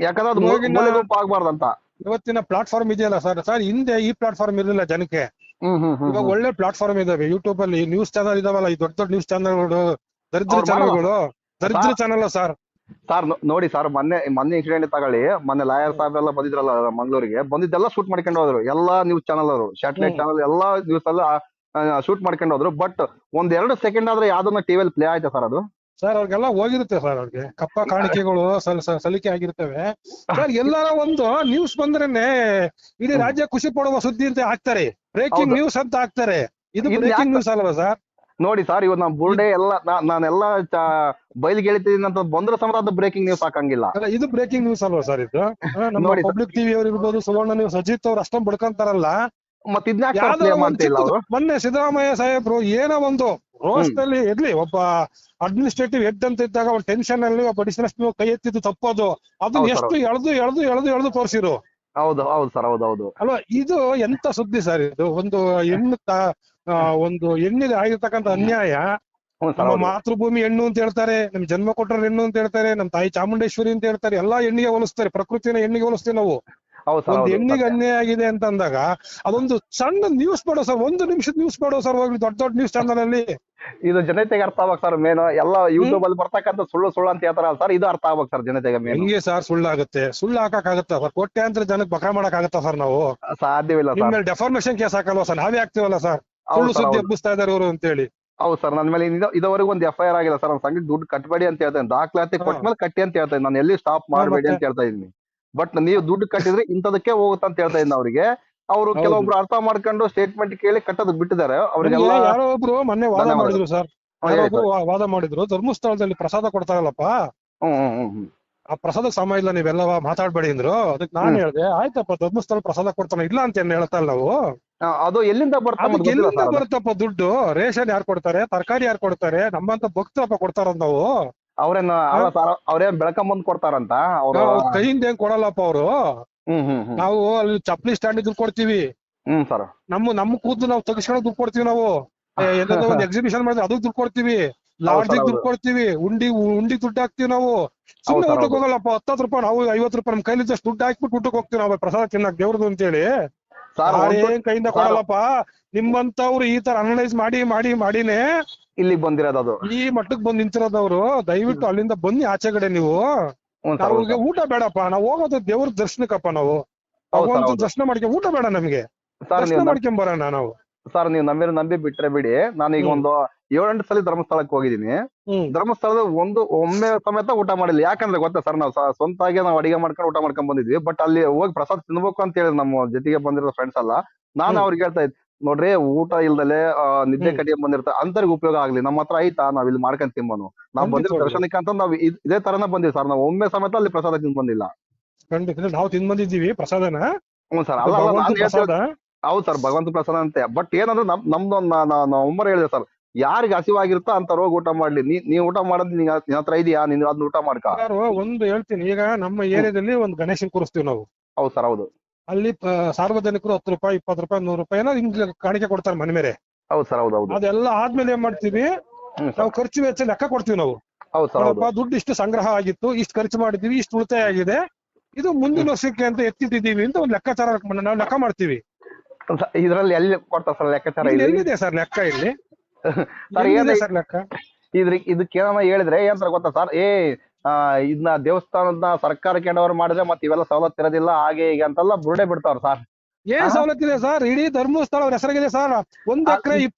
ಯಾಕಂದ್ರೆ ಅದು ಮೂಲೆ ಗುಂಪು ಆಗ್ಬಾರ್ದಂತ. ಇವತ್ತಿನ ಪ್ಲಾಟ್ಫಾರ್ಮ್ ಇದೆಯಲ್ಲ ಸರ್, ಹಿಂದೆ ಈ ಪ್ಲಾಟ್ಫಾರ್ಮ್ ಇರಲಿಲ್ಲ ಜನಕ್ಕೆ. ಇವಾಗ ಒಳ್ಳೆ ಪ್ಲಾಟ್ಫಾರ್ಮ್ ಇದಾವೆ. ಯೂಟ್ಯೂಬ್ ಅಲ್ಲಿ ನ್ಯೂಸ್ ಚಾನಲ್ ಇದಾವಲ್ಲ, ಈ ದೊಡ್ಡ ನ್ಯೂಸ್ ಚಾನಲ್ಗಳು, ದರಿದ್ರ ಚಾನಲ್ ಸರ್. ನೋಡಿ ಸರ್, ಮೊನ್ನೆ ಇನ್ಸಿಡೆಂಟ್ ತಗೊಳ್ಳಿ. ಮೊನ್ನೆ ಲಾಯರ್ ಸಾಹೇಬ್ ಎಲ್ಲ ಬಂದಿದ್ರಲ್ಲ ಮಂಗಳೂರಿಗೆ, ಬಂದಿದ್ದೆಲ್ಲ ಶೂಟ್ ಮಾಡ್ಕೊಂಡು ಹೋದ್ರು. ಎಲ್ಲಾ ನ್ಯೂಸ್ ಚಾನಲ್ ಅವರು, ಸ್ಯಾಟಲೈಟ್ ಚಾನಲ್ ಎಲ್ಲಾ ನ್ಯೂಸ್ ಎಲ್ಲ ಶೂಟ್ ಮಾಡ್ಕೊಂಡು ಹೋದ್ರು. ಬಟ್ 1-2 ಸೆಕೆಂಡ್ ಆದ್ರೆ ಯಾವ್ದನ್ನ ಟಿವಿಯಲ್ಲಿ ಪ್ಲೇ ಆಯ್ತಾ ಸರ್ ಅದು? ಸರ್ ಅವ್ರಿಗೆಲ್ಲ ಹೋಗಿರುತ್ತೆ ಸರ್, ಅವ್ರಿಗೆ ಕಪ್ಪ ಕಾಣಿಕೆಗಳು ಸಲಿಕೆ ಆಗಿರ್ತವೆ ಸರ್. ಎಲ್ಲಾರ ಒಂದು ನ್ಯೂಸ್ ಬಂದ್ರೇನೆ ಇಡೀ ರಾಜ್ಯ ಖುಷಿ ಪಡುವ ಸುದ್ದಿ ಅಂತ ಹಾಕ್ತಾರೆ, ಬ್ರೇಕಿಂಗ್ ನ್ಯೂಸ್ ಅಂತ ಹಾಕ್ತಾರೆ. ಇದು ಬ್ರೇಕಿಂಗ್ ನ್ಯೂಸ್ ಅಲ್ವಾ ಸರ್? ನೋಡಿ ಸರ್, ಇವತ್ತು ನಮ್ ಬುರ್ಡೆ ಎಲ್ಲ ನಾನೆಲ್ಲ ಬಯಲಿಗೆ ಹೇಳ್ತಿದ್ದೀನಿ ಅಂತ ಬಂದ್ರೆ ಸಮೇತ ಅದು ಬ್ರೇಕಿಂಗ್ ನ್ಯೂಸ್ ಹಾಕಂಗಿಲ್ಲ. ಇದು ಬ್ರೇಕಿಂಗ್ ನ್ಯೂಸ್ ಅಲ್ವಾ ಸರ್? ಇದು ನಮ್ಮ ಪಬ್ಲಿಕ್ ಟಿವಿ ಅವ್ರು ಇರ್ಬೋದು, ಸುವರ್ಣ ನ್ಯೂಸ್, ಅಜಿತ್ ಅವ್ರು ಅಷ್ಟೊಂದು ಬಡ್ಕೊಂತಾರಲ್ಲ. ಮೊನ್ನೆ ಸಿದ್ದರಾಮಯ್ಯ ಸಾಹೇಬ್ರು ಏನೋ ಒಂದು ರೋಸ್ನಲ್ಲಿ ಇರ್ಲಿ, ಒಬ್ಬ ಅಡ್ಮಿನಿಸ್ಟ್ರೇಟಿವ್ ಹೆಡ್ ಅಂತ ಇದ್ದಾಗ ಒಂದು ಟೆನ್ಷನ್ ಅಲ್ಲಿ ಒಬ್ಬ ಡಿಸ್ನೆಸ್ ಕೈ ಎತ್ತಿದ್ದು ತಪ್ಪೋದು, ಅದನ್ನ ಎಷ್ಟು ಎಳೆದು ತೋರಿಸಿರು. ಹೌದು ಸರ್, ಹೌದು ಅಲ್ವಾ? ಇದು ಎಂತ ಸುದ್ದಿ ಸರ್ ಇದು? ಒಂದು ಹೆಣ್ಣಿಗೆ ಆಗಿರ್ತಕ್ಕಂಥ ಅನ್ಯಾಯ. ನಮ್ಮ ಮಾತೃಭೂಮಿ ಹೆಣ್ಣು ಅಂತ ಹೇಳ್ತಾರೆ, ನಮ್ ಜನ್ಮ ಕೊಟ್ಟರ ಹೆಣ್ಣು ಅಂತ ಹೇಳ್ತಾರೆ, ನಮ್ ತಾಯಿ ಚಾಮುಂಡೇಶ್ವರಿ ಅಂತ ಹೇಳ್ತಾರೆ, ಎಲ್ಲಾ ಹೆಣ್ಣಿಗೆ ಹೋಲಿಸ್ತಾರೆ, ಪ್ರಕೃತಿನ ಹೆಣ್ಣಿಗೆ ಹೋಲಿಸ್ತೀವಿ ನಾವು. ಒಂದು ಹೆಣ್ಣಿಗೆ ಅನ್ಯಾಯ ಆಗಿದೆ ಅಂತ ಅಂದಾಗ ಅದೊಂದು ಸಣ್ಣ ನ್ಯೂಸ್ ಮಾಡೋ ಸರ್, 1 ನಿಮಿಷದ ನ್ಯೂಸ್ ಮಾಡೋ ಸರ್, ಹೋಗ್ಲಿ ದೊಡ್ಡ ನ್ಯೂಸ್ ಚಾನಲ್ ಅಲ್ಲಿ. ಇದು ಜನತೆಗೆ ಅರ್ಥ ಆಗ್ಬೇಕು ಸರ್. ಮೇನ್ ಎಲ್ಲ ಯೂಟ್ಯೂಬ್ ಅಲ್ಲಿ ಬರ್ತಕ್ಕಂಥ ಸುಳ್ಳು ಅಂತ ಹೇಳ್ತಾರಲ್ಲ ಸರ್, ಇದು ಅರ್ಥ ಆಗ್ಬೇಕು ಸರ್ ಜನತೆಗೆ. ಹೆಂಗೆ ಸರ್ ಸುಳ್ಳಾಗುತ್ತೆ? ಸುಳ್ಳು ಹಾಕಕ್ಕಾಗತ್ತಾ ಸರ್? ಕೋಟ್ಯಾಂತರ ಜನಕ್ಕೆ ಬಕ ಮಾಡಕ್ ಆಗತ್ತಾ ಸರ್? ನಾವು ಸಾಧ್ಯವಿಲ್ಲ ಸರ್. ಡೆಫಾರ್ಮೇಶನ್ ಕೇಸ್ ಹಾಕಲ್ವಾ ಸರ್? ನಾವೇ ಆಗ್ತೀವಲ್ಲ ಸರ್, ಸುಳ್ಳು ಸುದ್ದಿ ಹಬ್ಬಿಸ್ತಾ ಇದಾರೆ ಇವರು ಅಂತ ಹೇಳಿ. ಹೌದು ಸರ್, ನನ್ನ ಮೇಲೆ ಇದುವರೆಗೂ ಒಂದು FIR ಆಗಿಲ್ಲ ಸರ್. ನನ್ನ ಸಂಘಕ್ಕೆ ದುಡ್ಡು ಕಟ್ಟಬೇಡಿ ಅಂತ ಹೇಳ್ತೇನೆ, ದಾಖಲಾತಿ ಕೊಟ್ಟ ಮೇಲೆ ಕಟ್ಟಿ ಅಂತ ಹೇಳ್ತೇನೆ, ನಾನು ಎಲ್ಲಿ ಸ್ಟಾಪ್ ಮಾಡಬೇಡಿ ಅಂತ ಹೇಳ್ತಾ ಇದೀನಿ. ಬಟ್ ನೀವು ದುಡ್ಡು ಕಟ್ಟಿದ್ರೆ ಇಂಥದಕ್ಕೆ ಹೋಗುತ್ತೆ ಅಂತ ಹೇಳ್ತಾ ಇದ್ದೀನಿ ಅವ್ರಿಗೆ. ಅವರು ಕೆಲವೊಬ್ರು ಅರ್ಥ ಮಾಡ್ಕೊಂಡು ಸ್ಟೇಟ್ಮೆಂಟ್ ಕೇಳಿ ಕಟ್ಟೋದು ಬಿಟ್ಟಿದ್ದಾರೆ. ಅವ್ರಿಗೆಲ್ಲ ಯಾರೋ ಒಬ್ರು ಮೊನ್ನೆ ವಾದ ಮಾಡಿದ್ರು ಸರ್, ವಾದ ಮಾಡಿದ್ರು, ಧರ್ಮಸ್ಥಳದಲ್ಲಿ ಪ್ರಸಾದ ಕೊಡ್ತಾರಲ್ಲಪ್ಪ, ಆ ಪ್ರಸಾದ ಸಮ ಇಲ್ಲ ನೀವೆಲ್ಲ ಮಾತಾಡ್ಬೇಡಿ ಅಂದ್ರು. ಅದಕ್ಕೆ ನಾನ್ ಹೇಳ್ದೆ ಆಯ್ತಪ್ಪ ಧರ್ಮಸ್ಥಳ ಪ್ರಸಾದ ಕೊಡ್ತಾನೆ ಇಲ್ಲ ಅಂತ ಏನ್ ಹೇಳ್ತಾ ಇಲ್ಲ ನಾವು. ಅದು ಎಲ್ಲಿಂದ ಅದಕ್ಕೆ ಎಲ್ಲಿಂದ ಬರ್ತಾ ಬರುತ್ತಪ್ಪ ದುಡ್ಡು? ರೇಷನ್ ಯಾರು ಕೊಡ್ತಾರೆ? ತರಕಾರಿ ಯಾರು ಕೊಡ್ತಾರೆ? ನಮ್ಮಂತ ಭಕ್ತರಪ್ಪ ಕೊಡ್ತಾರಂತ ನಾವು. ಅವ್ರೇನ್ ಅವ್ರೇನ್ ಬೆಳಕಂಬಂದ್ ಕೊಡ್ತಾರಂತ ಅವ್ರು? ಕೈಯಿಂದ ಏನ್ ಕೊಡಲ್ಲಪ್ಪ ಅವರು. ನಾವು ಅಲ್ಲಿ ಚಪ್ಪಲಿ ಸ್ಟ್ಯಾಂಡ್ ದುಡ್ಡು ಕೊಡ್ತೀವಿ. ಸರ್ ನಮ್ಮ ಕೂದಲು ನಾವು ತೆಗಿಸ್ಕೊಂಡು ದುಡ್ಡು ಕೊಡ್ತೀವಿ ನಾವು. ಏನಾದ್ರು ಒಂದು ಎಕ್ಸಿಬಿಷನ್ ಮಾಡಿದ್ರೆ ಅದಕ್ಕೆ ದುಡ್ಡು ಕೊಡ್ತೀವಿ. ಲಾಡ್ಜಿಗೆ ದುಡ್ಡು ಕೊಡ್ತೀವಿ. ಉಂಡಿ ದುಡ್ಡು ಹಾಕ್ತಿವಿ ನಾವು. ಸುಮ್ಮನೆ ಊಟಕ್ಕೆ ಹೋಗಲ್ಲಪ್ಪ. 10 ರೂಪಾಯಿ ನಾವು 50 ರೂಪಾಯಿ ನಮ್ ಕೈಲಿದ್ದಷ್ಟು ದುಡ್ಡು ಹಾಕ್ಬಿಟ್ಟು ಊಟಕ್ಕೆ ಹೋಗ್ತೀವಿ ನಾವು ಪ್ರಸಾದ ತಿನ್ನಕ್ ದೇವ್ರದ್ದು ಅಂತೇಳಿ. ಏನ್ ಕೈಯಿಂದ ಕೊಡಲ್ಲಪ್ಪ. ನಿಮ್ಮಂತವ್ರು ಈ ತರ ಅನಲೈಸ್ ಮಾಡಿನೇ ಇಲ್ಲಿಗೆ ಬಂದಿರೋದು. ಅದು ಈ ಮಟ್ಟಕ್ಕೆ ಬಂದ್ ನಿಂತಿರೋದವ್ರು. ದಯವಿಟ್ಟು ಅಲ್ಲಿಂದ ಬನ್ನಿ ಆಚೆಗಡೆ ನೀವು. ನಮ್ಗೆ ಊಟ ಬೇಡಪ್ಪ. ನಾವು ಹೋಗೋದು ದೇವ್ರ ದರ್ಶನಕ್ಕಪ್ಪ. ನಾವು ಭಗವಂತ ದರ್ಶನ ಮಾಡ್ಕೊಂಡ್ ಊಟ ಬೇಡ ನಮ್ಗೆ. ದರ್ಶನ ಮಾಡ್ಕೊಂಡ್ ಬರೋಣ ನಾವು. ಸರ್ ನೀವು ನಂಬಿ ಬಿಟ್ರೆ ಬಿಡಿ. ನಾನೀಗ ಒಂದು 7-8 ಸಲ ಧರ್ಮಸ್ಥಳಕ್ಕೆ ಹೋಗಿದ್ದೀನಿ. ಧರ್ಮಸ್ಥಳದ ಒಮ್ಮೆ ಸಮೇತ ಊಟ ಮಾಡಿಲ್ಲ. ಯಾಕಂದ್ರೆ ಗೊತ್ತಾ ಸರ್, ನಾವು ಸ್ವಂತಾಗಿ ನಾವು ಅಡಿಗೆ ಮಾಡ್ಕೊಂಡು ಊಟ ಮಾಡ್ಕೊಂಡ್ ಬಂದಿದ್ವಿ. ಬಟ್ ಅಲ್ಲಿ ಹೋಗಿ ಪ್ರಸಾದ ತಿನ್ಬೇಕು ಅಂತ ಹೇಳಿ ನಮ್ಮ ಜೊತೆಗೆ ಬಂದಿರೋ ಫ್ರೆಂಡ್ಸ್ ಅಲ್ಲ, ನಾನು ಅವ್ರಿಗೆ ಹೇಳ್ತಾ ಇದ್ದೆ ನೋಡ್ರಿ, ಊಟ ಇಲ್ದಲೆ ನಿದ್ದೆ ಕಡಿಮೆ ಬಂದಿರ್ತಾರೆ ಅಂತವ್ರಿಗೆ ಉಪಯೋಗ ಆಗ್ಲಿ. ನಮ್ಮ ಹತ್ರ ಆಯ್ತಾ, ನಾವ್ ಇಲ್ಲಿ ಮಾಡ್ಕೊಂಡ್ ತಿನ್ಬೋನು. ನಾವ್ ಬಂದಿರೋ ದರ್ಶನಕ್ಕೆ ಅಂತ ನಾವ್ ಇದೇ ತರನ ಬಂದಿವಿ ಸರ್. ನಾವು ಒಮ್ಮೆ ಸಮೇತ ಅಲ್ಲಿ ಪ್ರಸಾದ ತಿಂದ್ ಬಂದಿಲ್ಲ. ಖಂಡಿತ ನಾವು ತಿಂದ್ ಬಂದಿದ್ದೀವಿ ಪ್ರಸಾದನ. ಸರ್ ಹೌದು ಸರ್, ಭಗವಂತ ಪ್ರಸಾದ ಅಂತೆ. ಬಟ್ ಏನಂದ್ರೆ ನಮ್ದು ಒಮ್ಮರು ಹೇಳಿದೆ ಸರ್, ಯಾರಿಗೆ ಹಸಿವಾಗಿರುತ್ತೋ ಅಂತ ರೋಗ ಊಟ ಮಾಡ್ಲಿ. ನೀವ್ ಊಟ ಮಾಡೋದ್ ನಿನ್ ಹತ್ರ ಇದೆಯಾ, ನೀನ್ ಅದನ್ನ ಊಟ ಮಾಡ್ಕ. ಒಂದು ಹೇಳ್ತೀನಿ, ಈಗ ನಮ್ಮ ಏರಿಯಾದಲ್ಲಿ ಒಂದು ಗಣೇಶನ್ ಕೂರಿಸ್ತೀವಿ ನಾವು. ಹೌದು ಸರ್, ಹೌದು. ಅಲ್ಲಿ ಸಾರ್ವಜನಿಕರು 10 ರೂಪಾಯಿ 20 ರೂಪಾಯಿ 100 ರೂಪಾಯಿ ಹಿಂಗ್ ಕಾಣಿಕೆ ಕೊಡ್ತಾರೆ ಮನೆ ಮೇಲೆ. ಹೌದು ಸರ್, ಹೌದು. ಅದೆಲ್ಲ ಆದ್ಮೇಲೆ ಏನ್ ಮಾಡ್ತೀವಿ ನಾವು, ಖರ್ಚು ವೆಚ್ಚ ಲೆಕ್ಕ ಕೊಡ್ತೀವಿ ನಾವು. ದುಡ್ಡು ಇಷ್ಟು ಸಂಗ್ರಹ ಆಗಿತ್ತು, ಇಷ್ಟು ಖರ್ಚು ಮಾಡಿದೀವಿ, ಇಷ್ಟು ಉಳಿತಾಯ ಆಗಿದೆ, ಇದು ಮುಂದಿನ ವರ್ಷಕ್ಕೆ ಅಂತ ಎತ್ತಿಟ್ಟಿದೀವಿ ಅಂತ ಒಂದು ಲೆಕ್ಕಾಚಾರ ನಾವು ಲೆಕ್ಕ ಮಾಡ್ತೀವಿ. ಇದ್ರಲ್ಲಿ ಎಲ್ಲಿ ಕೊಡ್ತಾರೆ ಸರ್ ಲೆಕ್ಕಾಚಾರ? ಎಲ್ಲಿದೆ ಸರ್ ಲೆಕ್ಕ ಇಲ್ಲಿ? ಸರ್ ಲೆಕ್ಕ ಇದಕ್ಕೆ ಏನಾರ ಹೇಳಿದ್ರೆ ಏನ್ ಗೊತ್ತಾ ಸರ್, ಇದನ್ನ ದೇವಸ್ಥಾನದ ಸರ್ಕಾರ ಕೇಳೋರು ಮಾಡಿದ್ರೆ ಮತ್ತೆ ಇವೆಲ್ಲ ಸವಲತ್ತು ಇರೋದಿಲ್ಲ, ಹಾಗೆ ಹೀಗೆ ಅಂತೆಲ್ಲ ಬುರುಡೆ ಬಿಡ್ತಾವ್ರ ಸರ್. ಏನ್ ಸವಲತ್ತಿದೆ ಸರ್? ಇಡೀ ಧರ್ಮಸ್ಥಳ ಅವ್ರ ಹೆಸರಾಗಿದೆ ಸರ್. 1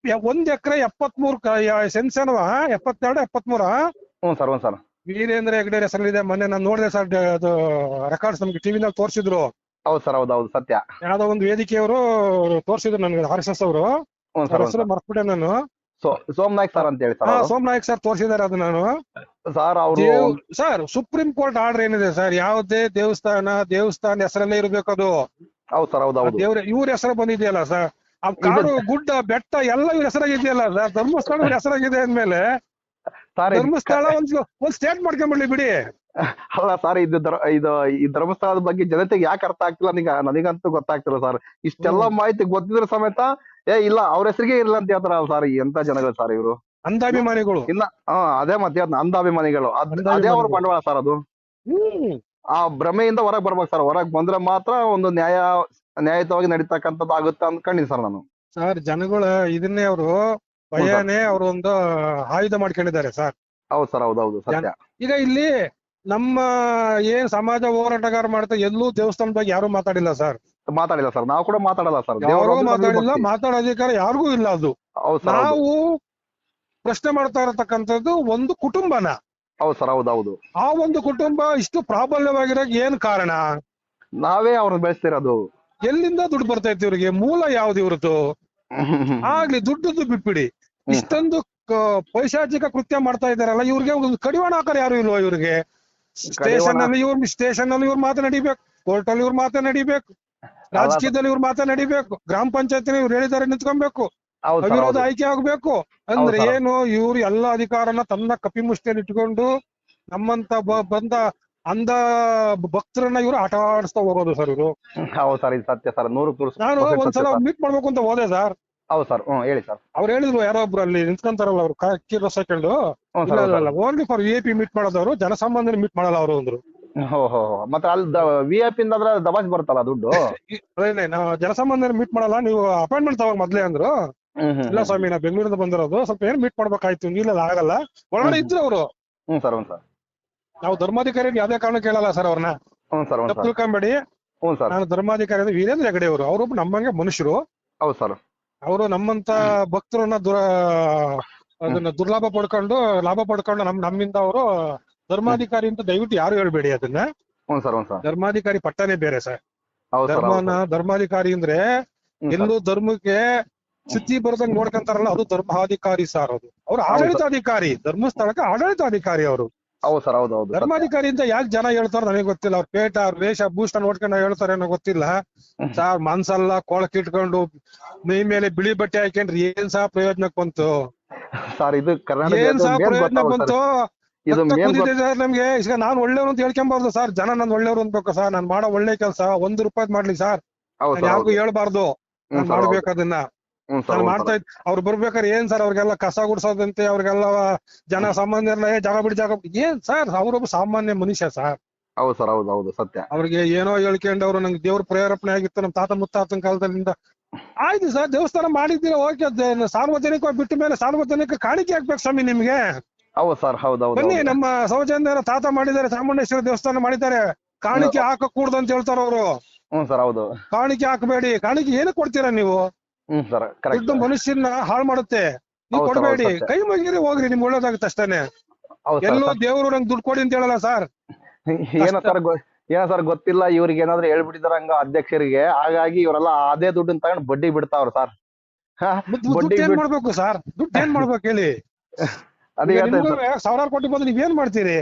ಎಕರೆ 73 ಸೆನ್ಸ್ ಏನವ, 72 73. ಸರ್ ಸರ್ ವೀರೇಂದ್ರ ಹೆಗ್ಡೆ ಹೆಸರಿದೆ. ಮೊನ್ನೆ ನಾನು ನೋಡಿದೆ ಸರ್, ಅದು ರೆಕಾರ್ಡ್ಸ್ ನಮ್ಗೆ ಟಿವಿನಲ್ಲಿ ತೋರಿಸಿದ್ರು. ಹೌದು ಸರ್, ಹೌದು ಸತ್ಯ. ಯಾವ್ದೋ ಒಂದು ವೇದಿಕೆಯವರು ತೋರಿಸಿದ್ರು ನನ್ಗೆ, RSS ಅವರು. ಹೆಸರು ಮರ್ತ್ಬಿಟ್ಟೆ ನಾನು. ಸೋಮನಾಯ್ಕ್ ಸರ್ ಅಂತ ಹೇಳಿ ಸರ್. ಸೋಮನಾಯ್ಕ್ ಸರ್ ತೋರಿಸಿದಾರೆ ಅದು. ನಾನು ಸರ್ ಅವರು ಸರ್, ಸುಪ್ರೀಂ ಕೋರ್ಟ್ ಆರ್ಡರ್ ಏನಿದೆ ಸರ್, ಯಾವುದೇ ದೇವಸ್ಥಾನ ಹೆಸರಲ್ಲೇ ಇರ್ಬೇಕು ಅದು. ಹೌದು ಸರ್, ಹೌದು. ದೇವ್ರ ಇವ್ರ ಹೆಸರು ಬಂದಿದೆಯಲ್ಲ ಸರ್, ಆ ಕಾಡು ಗುಡ್ಡ ಬೆಟ್ಟ ಎಲ್ಲ ಇವ್ರ ಹೆಸರಾಗಿದೆಯಲ್ಲ ಸರ್. ಧರ್ಮಸ್ಥಳ ಹೆಸರಾಗಿದೆ ಅಂದ್ಮೇಲೆ ಧರ್ಮಸ್ಥಳ ಒಂದ್ ಸ್ಟೇಟ್ ಮಾಡ್ಕೊಂಡ್ಬಿಡ್ಲಿ ಬಿಡಿ. ಅಲ್ಲ ಸರ್, ಈ ಧರ್ಮಸ್ಥಳದ ಬಗ್ಗೆ ಜನತೆಗೆ ಯಾಕೆ ಅರ್ಥ ಆಗ್ತಿಲ್ಲ ನನಗಂತೂ ಗೊತ್ತಾಗ್ತಿಲ್ಲ ಸರ್. ಇಷ್ಟೆಲ್ಲ ಮಾಹಿತಿ ಗೊತ್ತಿದ್ರೆ ಸಮೇತ ಇಲ್ಲ ಅವ್ರ ಹೆಸರಿಗೆ ಇಲ್ಲ ಅಂತ ಹೇಳ್ತಾರ ಸರ್. ಎಂತ ಜನಗಳು ಸರ್ ಇವರು, ಅಂಧಾಭಿಮಾನಿಗಳು. ಇಲ್ಲ ಅದೇ ಮತ್ತೆ ಅಂಧಾಭಿಮಾನಿಗಳು. ಅದೇ ಅವ್ರ ಬಂಡವಾಳ ಸರ್. ಅದು ಆ ಭ್ರಮೆಯಿಂದ ಹೊರಗ್ ಬರ್ಬೇಕು ಸರ್. ಹೊರಗ್ ಬಂದ್ರೆ ಮಾತ್ರ ಒಂದು ನ್ಯಾಯಯುತವಾಗಿ ನಡೀತಕ್ಕಂಥದ್ದು ಆಗುತ್ತೆ ಅನ್ಕೊಂಡಿನಿ ಸರ್ ನಾನು. ಸರ್, ಜನಗಳು ಇದನ್ನೇ ಅವರು ಭಯನೇ ಅವರು ಒಂದು ಆಯುಧ ಮಾಡ್ಕೊಂಡಿದ್ದಾರೆ ಸರ್. ಹೌದು ಸರ್, ಹೌದೌದು ಸತ್ಯ. ಈಗ ಇಲ್ಲಿ ನಮ್ಮ ಏನ್ ಸಮಾಜ ಹೋರಾಟಗಾರ ಮಾಡ್ತಾ ಎಲ್ಲೂ ದೇವಸ್ಥಾನದ ಬಗ್ಗೆ ಯಾರು ಮಾತಾಡಿಲ್ಲ ಸರ್. ಮಾತಾಡಿಲ್ಲ ಸರ್, ನಾವು ಕೂಡ ಮಾತಾಡಲ್ಲ ಸರ್. ಯಾರು ಮಾತಾಡಿಲ್ಲ, ಮಾತಾಡೋ ಅಧಿಕಾರ ಯಾರಿಗೂ ಇಲ್ಲ. ಅದು ನಾವು ಪ್ರಶ್ನೆ ಮಾಡ್ತಾ ಇರತಕ್ಕಂಥದ್ದು ಒಂದು ಕುಟುಂಬನ. ಹೌದು ಸರ್, ಹೌದೌದು. ಆ ಒಂದು ಕುಟುಂಬ ಇಷ್ಟು ಪ್ರಾಬಲ್ಯವಾಗಿರೋಕೆ ಏನ್ ಕಾರಣ? ನಾವೇ ಅವ್ರನ್ನ ಬೆಳೆಸ್ತಿರೋದು. ಎಲ್ಲಿಂದ ದುಡ್ಡು ಬರ್ತೈತಿ ಇವ್ರಿಗೆ? ಮೂಲ ಯಾವ್ದು ಇವ್ರದ್ದು? ಆಗ್ಲಿ ದುಡ್ಡದ್ದು ಬಿಟ್ಬಿಡಿ, ಇಷ್ಟೊಂದು ಪೈಶಾಚಿಕ ಕೃತ್ಯ ಮಾಡ್ತಾ ಇದಾರಲ್ಲ, ಇವ್ರಿಗೆ ಒಂದು ಕಡಿವಾಣ ಹಾಕರ್ ಯಾರು ಇಲ್ವಾ? ಇವ್ರಿಗೆ ಸ್ಟೇಷನ್ ಅಲ್ಲಿ ಇವ್ರ ಮಾತು ನಡಿಬೇಕು, ಕೋರ್ಟ್ ಅಲ್ಲಿ ಇವ್ರ ಮಾತು ನಡಿಬೇಕು, ರಾಜಕೀಯದಲ್ಲಿ ಇವ್ರ ಮಾತು ನಡಿಬೇಕು, ಗ್ರಾಮ ಪಂಚಾಯತ್ ಇವ್ರು ಹೇಳಿದಾರೆ ನಿಂತ್ಕೊಬೇಕು, ಅವಿರೋಧ ಆಯ್ಕೆ ಆಗ್ಬೇಕು. ಅಂದ್ರೆ ಏನು, ಇವ್ರು ಎಲ್ಲಾ ಅಧಿಕಾರನ ತನ್ನ ಕಪಿಮುಷ್ಟಿಯಲ್ಲಿ ಇಟ್ಕೊಂಡು ನಮ್ಮಂತ ಬಂದ ಅಂಧ ಭಕ್ತರನ್ನ ಇವ್ರು ಆಟ ಆಡಿಸ್ತಾ ಹೋಗೋದು ಸರ್ ಇವರು. ಹೌದು ಸರ್, ಇದು ಸತ್ಯ ಸರ್. ನಾನು ಒಂದ್ಸಲ ಮೀಟ್ ಮಾಡ್ಬೇಕು ಅಂತ ಹೋದೆ ಸರ್. ಹೌದು ಸರ್, ಹೇಳಿ ಸರ್. ಅವ್ರು ಹೇಳಿದ್ರು, ಯಾರೋ ಒಬ್ರು ಅಲ್ಲಿ ನಿಂತ್ಕೊಂತಾರಲ್ಲ ಅವ್ರು ಅಕ್ಕಿ ರಸ ಹಾಕೊಂಡು, ಓನ್ಲಿ ಫಾರ್ VIP ಮೀಟ್ ಮಾಡೋದವ್ರು, ಜನಸಾಮಾನ್ಯರು ಮೀಟ್ ಮಾಡಲ್ಲ ಅವರು ಅಂದ್ರು. ಮತ್ತೆ ಅಲ್ಲಿ VIP ಅಂದ್ರೆ ದಬಾಸ್ ಬರುತ್ತಲ್ಲ ದುಡ್ಡು. ನಾವು ಜನಸಾಮಾನ್ಯರು ಮೀಟ್ ಮಾಡಲ್ಲ, ನೀವು ಅಪಾಯಿಂಟ್ಮೆಂಟ್ ತಗೋಕ್ ಮೊದ್ಲೇ ಅಂದ್ರು. ಇಲ್ಲ ಸ್ವಾಮಿ, ನಾ ಬೆಂಗಳೂರಿಂದ ಬಂದಿರೋದು, ಸ್ವಲ್ಪ ಏನ್ ಮೀಟ್ ಮಾಡ್ಬೇಕಾಯ್ತು, ಇಲ್ಲ ಆಗಲ್ಲ. ಒಳಗಡೆ ಇದ್ರು ಅವರು. ನಾವು ಧರ್ಮಾಧಿಕಾರಿ ಯಾವ್ದೇ ಕಾರಣ ಕೇಳಲ್ಲ ಸರ್ ಅವ್ರನ್ನ, ತಿಳ್ಕೊಂಬೇಡಿ. ನಾನು ಧರ್ಮಾಧಿಕಾರಿ ವೀರೇಂದ್ರ ಹೆಗಡೆ ಅವರು. ಅವರೊಬ್ಬ ನಮ್ಮಂಗೆ ಮನುಷ್ಯರು. ಹೌದು ಸರ್. ಅವರು ನಮ್ಮಂತ ಭಕ್ತರನ್ನ ಅದನ್ನ ಲಾಭ ಪಡ್ಕೊಂಡು ನಮ್ಮಿಂದ ಅವರು ಧರ್ಮಾಧಿಕಾರಿ ಅಂತ ದಯವಿಟ್ಟು ಯಾರು ಹೇಳ್ಬೇಡಿ ಅದನ್ನ. ಧರ್ಮಾಧಿಕಾರಿ ಪಟ್ಟನೇ ಬೇರೆ ಸರ್. ಧರ್ಮಾಧಿಕಾರಿ ಅಂದ್ರೆ ಎಲ್ಲೂ ಧರ್ಮಕ್ಕೆ ಶುಚಿ ಬರದಂಗ್ ನೋಡ್ಕೊಂತಾರಲ್ಲ, ಅದು ಧರ್ಮಾಧಿಕಾರಿ ಸರ್. ಅದು ಅವ್ರು ಆಡಳಿತಾಧಿಕಾರಿ, ಧರ್ಮಸ್ಥಳಕ್ಕೆ ಆಡಳಿತಾಧಿಕಾರಿ ಅವರು. ಹೌದು ಸರ್, ಹೌದು ಹೌದು ಸತ್ಯ. ಧರ್ಮಾಧಿಕಾರಿ ಅಂತ ಯಾಕೆ ಜನ ಹೇಳ್ತಾರ ನನಗೆ ಗೊತ್ತಿಲ್ಲ. ಅವ್ರ ಪೇಟ ಅವ್ರ ವೇಷ ಭೂಷಣ ನೋಡ್ಕೊಂಡು ಹೇಳ್ತಾರೆ ಅನ್ನೋ ಗೊತ್ತಿಲ್ಲ. ಸಾರ್ ಮನ್ಸಲ್ಲ ಕೊಳಕಿಟ್ಕೊಂಡು ಮೈ ಮೇಲೆ ಬಿಳಿ ಬಟ್ಟೆ ಹಾಕೊಂಡ್ರಿ ಏನ್ ಸಹ ಪ್ರಯೋಜನಕ್ಕೆ ಬಂತು? ಸರ್ ಇದು ಕರ್ನಾಟಕ ಏನ್ ಸಹ ಪ್ರಯೋಜನಕ್ಕೆ ಬಂತು? ಇದು ನಮ್ಗೆ ಈಗ ನಾನ್ ಒಳ್ಳೆಯವ್ರು ಅಂತ ಹೇಳ್ಕೊಂಬಾರ್ದು ಸರ್. ಜನ ನನ್ ಒಳ್ಳೆಯವ್ರು ಅನ್ಬೇಕು ಸರ್. ನಾನ್ ಮಾಡೋ ಒಳ್ಳೆ ಕೆಲಸ 1 ರೂಪಾಯಿ ಮಾಡ್ಲಿ ಸರ್, ಯಾರಿಗೂ ಹೇಳ್ಬಾರ್ದು. ನಾನ್ ಮಾಡ್ಬೇಕು ಅದನ್ನ. ನಾನು ಮಾಡ್ತಾ ಇದ್ ಅವ್ರು ಬರ್ಬೇಕಾದ್ರೆ ಏನ್ ಸರ್ ಅವ್ರಿಗೆಲ್ಲ ಕಸ ಗುಡ್ಸೋದಂತೆ, ಅವ್ರಿಗೆಲ್ಲ ಜನ ಸಾಮಾನ್ಯರನ್ನ ಜಾಗ ಬಿಡಿ ಏನ್ ಸರ್? ಅವ್ರೊಬ್ಬ ಸಾಮಾನ್ಯ ಮನುಷ್ಯ ಸರ್. ಹೌದು ಸರ್, ಹೌದು ಹೌದು ಸತ್ಯ. ಅವ್ರಿಗೆ ಏನೋ ಹೇಳ್ಕೊಂಡವ್ರು ನಂಗೆ ದೇವ್ರ ಪ್ರೇರೇಪಣೆ ಆಗಿತ್ತು ನಮ್ಮ ತಾತ ಮುತ್ತಾತನ ಕಾಲದಿಂದ. ಆಯ್ತು ಸರ್, ದೇವಸ್ಥಾನ ಮಾಡಿದ್ದೀರ ಓಕೆ. ಸಾರ್ವಜನಿಕ ಬಿಟ್ಟ ಮೇಲೆ ಸಾರ್ವಜನಿಕ ಕಾಣಿಕೆ ಹಾಕ್ಬೇಕು ಸ್ವಾಮಿ ನಿಮ್ಗೆ. ಹೌದು ಸರ್, ಹೌದು ಹೌದು. ಬನ್ನಿ, ನಮ್ಮ ಸೌಜನ್ಯರ ತಾತ ಮಾಡಿದ್ದಾರೆ, ಚಾಮುಂಡೇಶ್ವರಿ ದೇವಸ್ಥಾನ ಮಾಡಿದ್ದಾರೆ. ಕಾಣಿಕೆ ಹಾಕಕ್ ಕೂಡ್ದು ಅಂತ ಹೇಳ್ತಾರ ಅವರು. ಸರ್ ಹೌದು. ಕಾಣಿಕೆ ಹಾಕಬೇಡಿ. ಕಾಣಿಕೆ ಏನಕ್ಕೆ ಕೊಡ್ತೀರಾ ನೀವು? ಸರ್ ದುಡ್ಡು ಮನುಷ್ಯನ ಹಾಳು ಮಾಡುತ್ತೆ. ನೀವು ಕೊಡ್ಬೇಡಿ, ಕೈ ಮುಗಿರಿ ಹೋಗ್ರಿ, ನಿಮ್ಗೆ ಒಳ್ಳೇದಾಗುತ್ತೆ ಅಷ್ಟೇನೆ. ಎಲ್ಲೋ ದೇವ್ರು ನಂಗೆ ದುಡ್ಡು ಕೊಡಿ ಅಂತ ಹೇಳಲ್ಲ ಸರ್. ಏನೋ ಸರ್ ಗೊತ್ತಿಲ್ಲ, ಇವ್ರಿಗೆ ಏನಾದ್ರು ಹೇಳ್ಬಿಟ್ಟಿದಾರ ಹಂಗ ಅಧ್ಯಕ್ಷರಿಗೆ. ಹಾಗಾಗಿ ಇವರೆಲ್ಲ ಅದೇ ದುಡ್ಡನ್ನ ತಗೊಂಡು ಬಡ್ಡಿ ಬಿಡ್ತಾವ್ರ ಸರ್. ದುಡ್ಡು ಏನ್ ಮಾಡ್ಬೇಕು ಸರ್? ದುಡ್ಡು ಏನ್ ಮಾಡ್ಬೇಕು ಹೇಳಿ? ಅದೇ ಸಾವಿರಾರು ಕೋಟಿ ಬಂದು ನೀವ್ ಏನ್ ಮಾಡ್ತೀರಿ?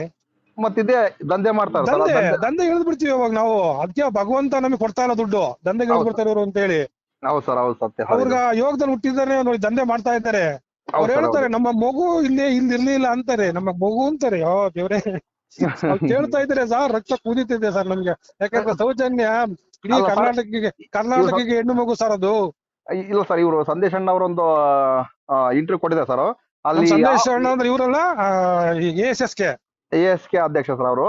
ಮತ್ತಿದೆ ದಂಧೆ ಮಾಡ್ತಾರೆ. ದಂಧೆ ಇಳಿದ್ ಬಿಡ್ತೀವಿ ಇವಾಗ ನಾವು. ಅದಕ್ಕೆ ಭಗವಂತ ನಮಗೆ ಕೊಡ್ತಾ ಇಲ್ಲ ದುಡ್ಡು, ದಂಧೆಗೆ ಇಳಿದ್ ಬಿಡ್ತಾರೆ ಇವರು ಅಂತ ಹೇಳಿ. ಹೌದು ಸರ್, ಹೌದು ಸತ್ಯ. ಅವ್ರಿಗೆ ಯೋಗದಲ್ಲಿ ಹುಟ್ಟಿದ್ದಾರೆ ನೋಡಿ, ದಂಧೆ ಮಾಡ್ತಾ ಇದ್ದಾರೆ. ಅವ್ರು ಹೇಳ್ತಾರೆ ನಮ್ಮ ಮಗು ಇಲ್ಲಿ ಇರ್ಲಿಲ್ಲ ಅಂತಾರೆ, ನಮ್ಮ ಮಗು ಅಂತಾರೆ. ದೇವ್ರೆ, ಕೇಳ್ತಾ ಇದ್ದಾರೆ ಸರ್, ರಕ್ತ ಕುದೀತಿದೆ ಸರ್ ನಮ್ಗೆ. ಯಾಕಂದ್ರೆ ಸೌಜನ್ಯ ಇಡೀ ಕರ್ನಾಟಕಕ್ಕೆ ಹೆಣ್ಣು ಮಗು ಸರ್ ಅದು. ಇಲ್ಲ ಸರ್, ಇವರು ಸಂದೇಶ್ ಅಣ್ಣ ಅವರೊಂದು ಇಂಟರ್ವ್ಯೂ ಕೊಟ್ಟಿದ್ದಾರೆ ಸರ್. ಅಲ್ಲಿ ಸಂದೇಶ್ ಅಣ್ಣ ಅಂದ್ರೆ ಇವರಲ್ಲ, ASK ಅಧ್ಯಕ್ಷ ಸರ್ ಅವರು.